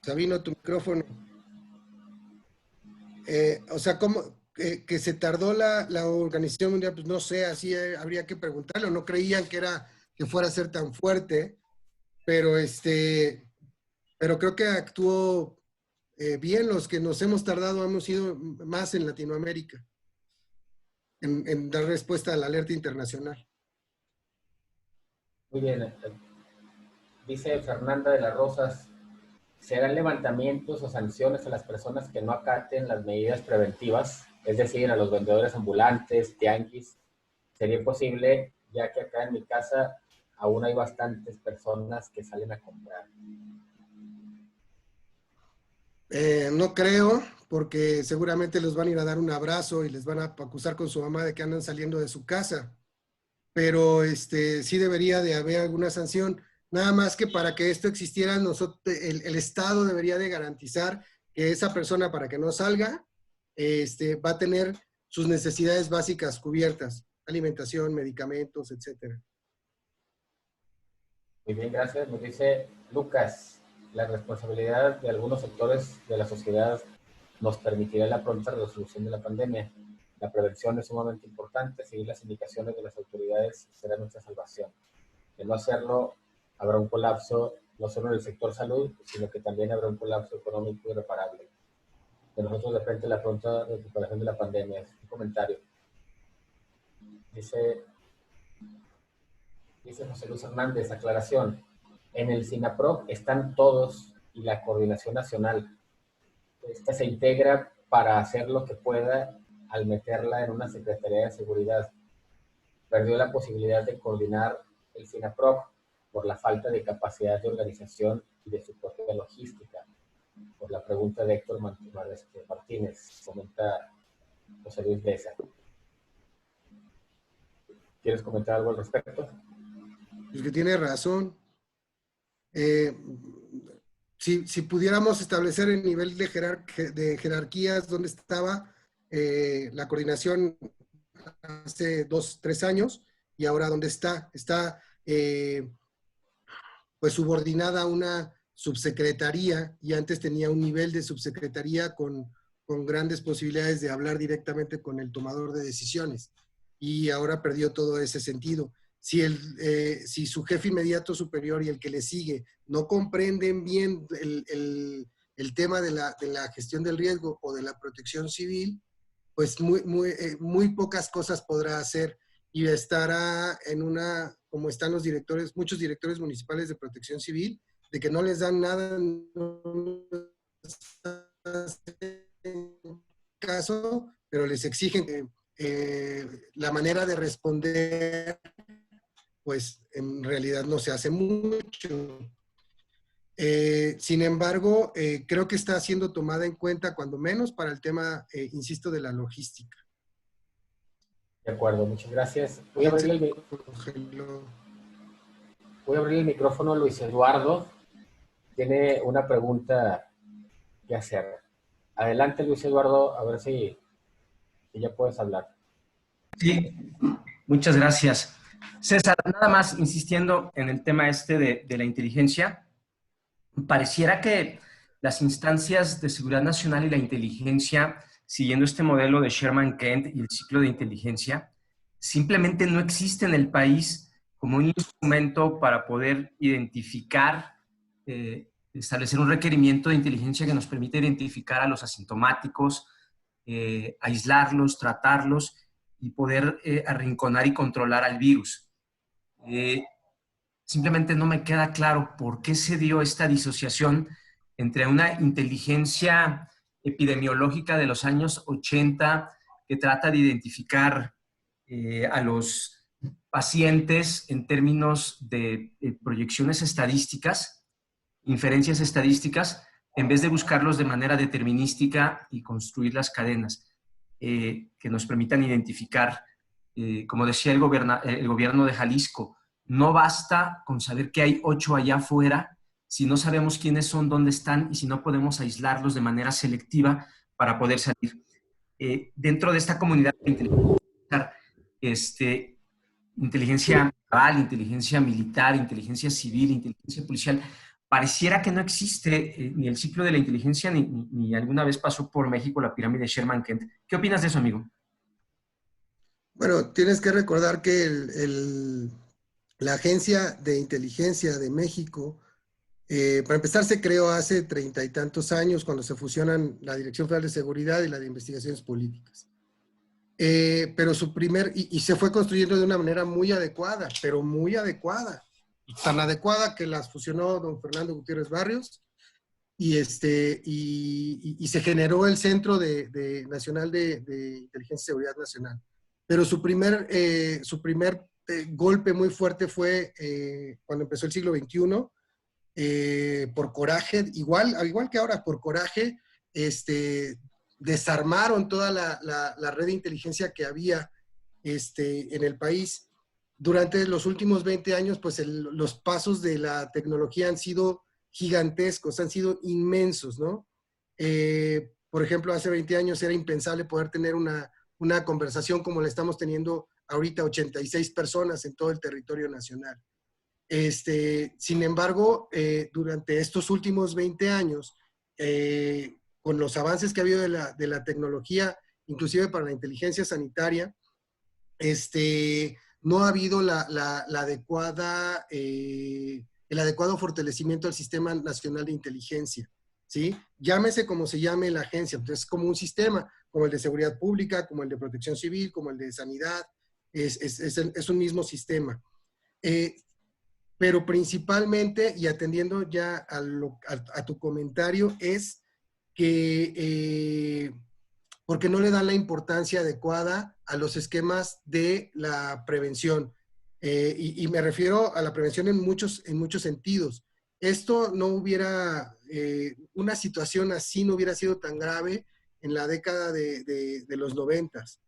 Speaker 2: Sabino, tu micrófono. O sea, ¿cómo que se tardó la Organización Mundial? Pues no sé, así habría que preguntarlo. No creían que fuera a ser tan fuerte, pero pero creo que actuó bien. Los que nos hemos tardado hemos sido más en Latinoamérica en dar respuesta a la alerta internacional.
Speaker 3: Muy bien. Dice Fernanda de las Rosas, ¿serán levantamientos o sanciones a las personas que no acaten las medidas preventivas? Es decir, a los vendedores ambulantes, tianguis. ¿Sería posible, ya que acá en mi casa aún hay bastantes personas que salen a comprar?
Speaker 2: No creo, porque seguramente les van a ir a dar un abrazo y les van a acusar con su mamá de que andan saliendo de su casa. Pero sí debería de haber alguna sanción. Nada más que para que esto existiera, el Estado debería de garantizar que esa persona, para que no salga, va a tener sus necesidades básicas cubiertas, alimentación, medicamentos, etc.
Speaker 3: Muy bien, gracias. Nos dice Lucas, la responsabilidad de algunos sectores de la sociedad nos permitirá la pronta resolución de la pandemia. La prevención es sumamente importante, seguir las indicaciones de las autoridades será nuestra salvación. De no hacerlo, habrá un colapso no solo en el sector salud, sino que también habrá un colapso económico irreparable. De nosotros depende la pronta recuperación de la pandemia. Es un comentario. Dice José Luis Hernández, aclaración. En el SINAPROC están todos y la coordinación nacional. Esta se integra para hacer lo que pueda al meterla en una Secretaría de Seguridad. Perdió la posibilidad de coordinar el SINAPROC por la falta de capacidad de organización y de su propia logística. Por la pregunta de Héctor Martínez, comenta José Luis Besa. ¿Quieres comentar algo al respecto?
Speaker 2: Pues que tiene razón. Si pudiéramos establecer el nivel de jerarquías donde estaba la coordinación hace 2, 3 años y ahora donde está pues subordinada a una subsecretaría y antes tenía un nivel de subsecretaría con grandes posibilidades de hablar directamente con el tomador de decisiones y ahora perdió todo ese sentido. Si su jefe inmediato superior y el que le sigue no comprenden bien el tema de la gestión del riesgo o de la protección civil, pues muy pocas cosas podrá hacer y estará como están muchos directores municipales de protección civil, de que no les dan nada, no caso, pero les exigen la manera de responder pues en realidad no se hace mucho. Sin embargo, creo que está siendo tomada en cuenta, cuando menos, para el tema, insisto, de la logística.
Speaker 3: De acuerdo, muchas gracias. Voy a abrir el micrófono a Luis Eduardo. Tiene una pregunta que hacer. Adelante, Luis Eduardo, a ver si ya puedes hablar.
Speaker 4: Sí, muchas gracias. César, nada más insistiendo en el tema de la inteligencia, pareciera que las instancias de seguridad nacional y la inteligencia, siguiendo este modelo de Sherman Kent y el ciclo de inteligencia, simplemente no existe en el país como un instrumento para poder identificar, establecer un requerimiento de inteligencia que nos permite identificar a los asintomáticos, aislarlos, tratarlos y poder arrinconar y controlar al virus. Simplemente no me queda claro por qué se dio esta disociación entre una inteligencia epidemiológica de los años 80 que trata de identificar a los pacientes en términos de proyecciones estadísticas, inferencias estadísticas, en vez de buscarlos de manera determinística y construir las cadenas que nos permitan identificar, como decía el gobierno de Jalisco, no basta con saber que hay 8 allá afuera si no sabemos quiénes son, dónde están y si no podemos aislarlos de manera selectiva para poder salir. Dentro de esta comunidad de inteligencia naval, inteligencia militar, inteligencia civil, inteligencia policial, pareciera que no existe ni el ciclo de la inteligencia ni alguna vez pasó por México la pirámide de Sherman Kent. ¿Qué opinas de eso, amigo?
Speaker 2: Bueno, tienes que recordar que la Agencia de Inteligencia de México, para empezar, se creó hace 30 y tantos años, cuando se fusionan la Dirección Federal de Seguridad y la de Investigaciones Políticas. Pero y se fue construyendo de una manera muy adecuada, pero muy adecuada. Tan adecuada que las fusionó don Fernando Gutiérrez Barrios y se generó el Centro Nacional de Inteligencia y Seguridad Nacional. Pero su primer golpe muy fuerte fue cuando empezó el siglo XXI, por coraje, igual que ahora, por coraje, desarmaron toda la red de inteligencia que había en el país. Durante los últimos 20 años, pues los pasos de la tecnología han sido gigantescos, han sido inmensos, ¿no? Por ejemplo, hace 20 años era impensable poder tener una conversación como la estamos teniendo ahorita, 86 personas en todo el territorio nacional. Sin embargo, durante estos últimos 20 años, con los avances que ha habido de la tecnología, inclusive para la inteligencia sanitaria, no ha habido el adecuado fortalecimiento del Sistema Nacional de Inteligencia, ¿sí? Llámese como se llame la agencia, entonces como un sistema, como el de seguridad pública, como el de protección civil, como el de sanidad, es un mismo sistema. Pero principalmente, y atendiendo ya a tu comentario, es que porque no le dan la importancia adecuada a los esquemas de la prevención. Y me refiero a la prevención en muchos sentidos. Esto no hubiera, una situación así no hubiera sido tan grave en la década de los 90s.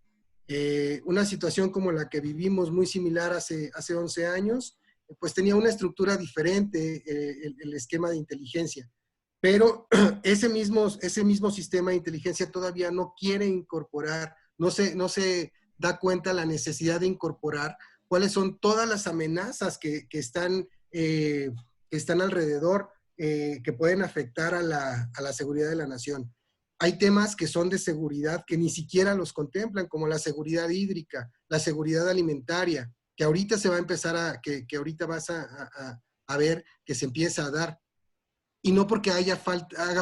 Speaker 2: Una situación como la que vivimos, muy similar hace 11 años, pues tenía una estructura diferente, el esquema de inteligencia. Pero ese mismo sistema de inteligencia todavía no quiere incorporar, no se da cuenta la necesidad de incorporar cuáles son todas las amenazas que están alrededor, que pueden afectar a la seguridad de la nación. Hay temas que son de seguridad que ni siquiera los contemplan, como la seguridad hídrica, la seguridad alimentaria, que ahorita se va a empezar que ahorita vas a ver que se empieza a dar. Y no porque haga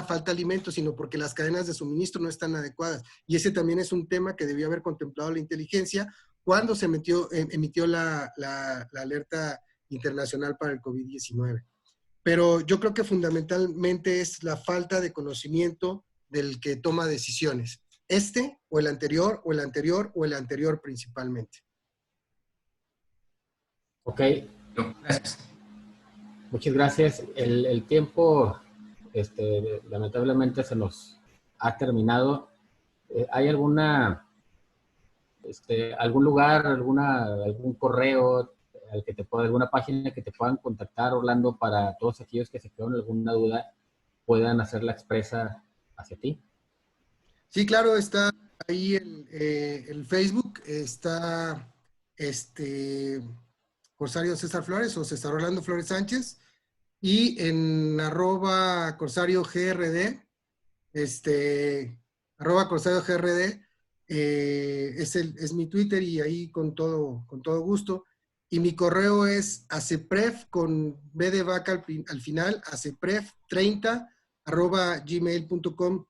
Speaker 2: falta alimento, sino porque las cadenas de suministro no están adecuadas. Y ese también es un tema que debió haber contemplado la inteligencia cuando se emitió la alerta internacional para el COVID-19. Pero yo creo que fundamentalmente es la falta de conocimiento del que toma decisiones. O el anterior, o el anterior, o el anterior principalmente.
Speaker 3: Ok,
Speaker 4: Gracias.
Speaker 3: muchas gracias. El tiempo, lamentablemente, se nos ha terminado. ¿Hay algún lugar, algún correo al que alguna página que te puedan contactar, Orlando, para todos aquellos que se quedan alguna duda, puedan hacerla expresa hacia ti?
Speaker 2: Sí, claro, está ahí el Facebook, está Corsario César Flores o César Orlando Flores Sánchez, y en @Corsario GRD, @Corsario GRD, es mi Twitter, y ahí con todo gusto. Y mi correo es acepref, con B de vaca al final, acepref30 @gmail.com.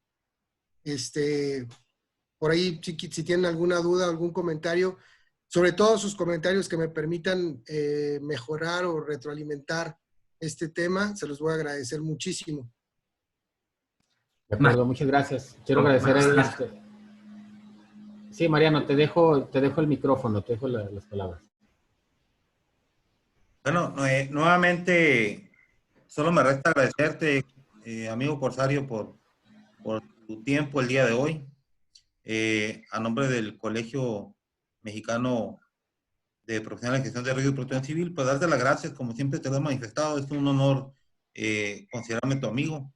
Speaker 2: Por ahí, si tienen alguna duda, algún comentario, sobre todo sus comentarios que me permitan mejorar o retroalimentar este tema, se los voy a agradecer muchísimo.
Speaker 3: De acuerdo, muchas gracias. Quiero agradecer Sí, Mariano, te dejo el micrófono, te dejo las palabras.
Speaker 1: Bueno, nuevamente, solo me resta agradecerte, amigo Corsario, por tu tiempo el día de hoy. A nombre del Colegio Mexicano de Profesionales de Gestión de Riesgo y Protección Civil, pues darte las gracias, como siempre te lo he manifestado. Es un honor considerarme tu amigo,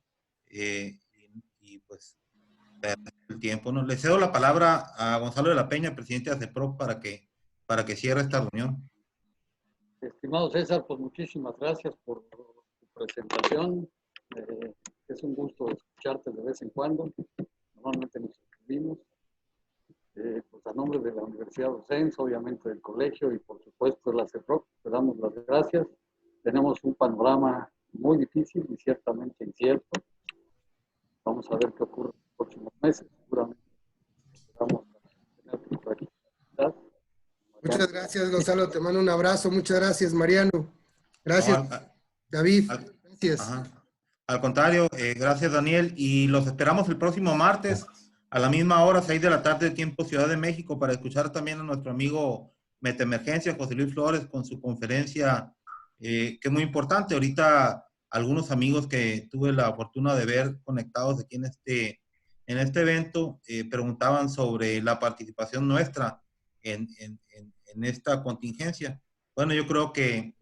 Speaker 1: y pues el tiempo, ¿no? Le cedo la palabra a Gonzalo de la Peña, presidente de ACEPROF, para que cierre esta reunión.
Speaker 6: Estimado César, pues muchísimas gracias por tu presentación. Es un gusto escucharte de vez en cuando. Normalmente nos escribimos. Pues a nombre de la Universidad Docens, obviamente del colegio y por supuesto de la CEPROC, te damos las gracias. Tenemos un panorama muy difícil y ciertamente incierto. Vamos a ver qué ocurre en los próximos meses. Seguramente vamos a tener por aquí.
Speaker 2: Muchas gracias, Gonzalo. Te mando un abrazo. Muchas gracias, Mariano. Gracias, David. Gracias.
Speaker 1: Ajá. Al contrario, gracias, Daniel. Y los esperamos el próximo martes a la misma hora, 6 de la tarde, tiempo Ciudad de México, para escuchar también a nuestro amigo Meteemergencia, José Luis Flores, con su conferencia, que es muy importante. Ahorita, algunos amigos que tuve la fortuna de ver conectados aquí en este evento, preguntaban sobre la participación nuestra en esta contingencia. Bueno, yo creo que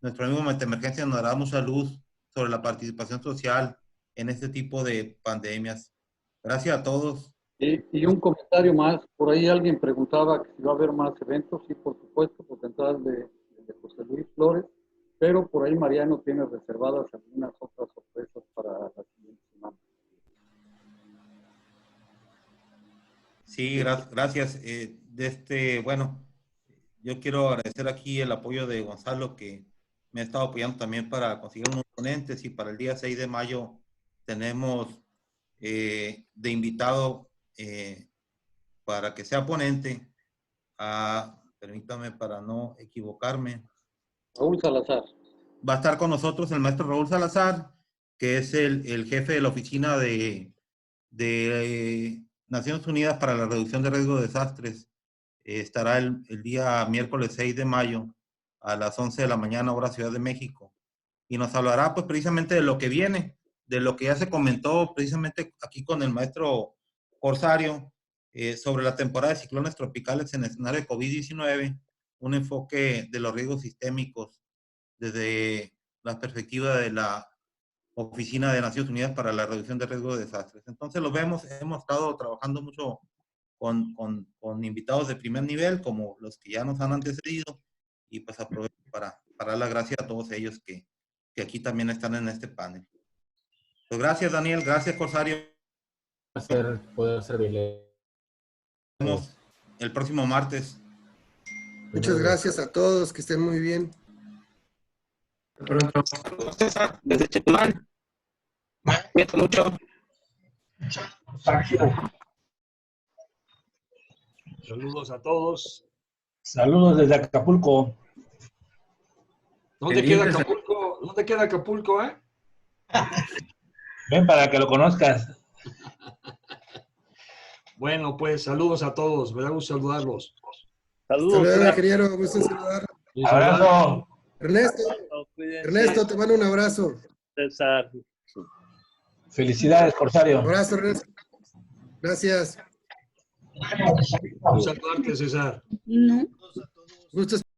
Speaker 1: nuestro amigo Meteemergencia nos dará mucha luz sobre la participación social en este tipo de pandemias. Gracias a todos.
Speaker 6: Y un comentario más, por ahí alguien preguntaba que si va a haber más eventos. Sí, por supuesto, por detrás de José Luis Flores, pero por ahí Mariano tiene reservadas algunas otras sorpresas para la siguiente semana.
Speaker 1: Sí, gracias. Bueno, yo quiero agradecer aquí el apoyo de Gonzalo, que me ha estado apoyando también para conseguir unos ponentes, y para el día 6 de mayo tenemos de invitado para que sea ponente permítame para no equivocarme.
Speaker 6: Raúl Salazar.
Speaker 1: Va a estar con nosotros el maestro Raúl Salazar, que es el jefe de la oficina de Naciones Unidas para la Reducción de Riesgo de Desastres. Estará el día miércoles 6 de mayo a las 11 de la mañana, hora Ciudad de México. Y nos hablará pues precisamente de lo que viene, de lo que ya se comentó precisamente aquí con el maestro Corsario, sobre la temporada de ciclones tropicales en el escenario de COVID-19, un enfoque de los riesgos sistémicos desde la perspectiva de la Oficina de Naciones Unidas para la Reducción de Riesgo de Desastres. Entonces lo vemos, hemos estado trabajando mucho con invitados de primer nivel, como los que ya nos han antecedido, y pues aprovecho para dar las gracias a todos ellos que aquí también están en este panel. Pues gracias, Daniel, gracias, Corsario.
Speaker 3: Poder servirle.
Speaker 1: Nos vemos el próximo martes.
Speaker 2: Muchas gracias a todos, que estén muy bien.
Speaker 4: Pronto.
Speaker 7: César, desde Chetumal. Cuídate mucho.
Speaker 5: Saludos a todos.
Speaker 8: Saludos desde Acapulco.
Speaker 5: ¿Dónde queda Acapulco? ¿Dónde queda Acapulco, eh?
Speaker 8: Ven para que lo conozcas.
Speaker 5: Bueno, pues saludos a todos. Me da gusto saludarlos.
Speaker 8: Saludos.
Speaker 2: Hasta luego, ingeniero. Gusto en saludar.
Speaker 8: Abrazo.
Speaker 2: Ernesto, te mando un abrazo.
Speaker 9: César.
Speaker 8: Felicidades, Corsario.
Speaker 2: Un abrazo, Ernesto. Gracias.
Speaker 5: Un saludarte, César.
Speaker 10: No.
Speaker 2: Gusto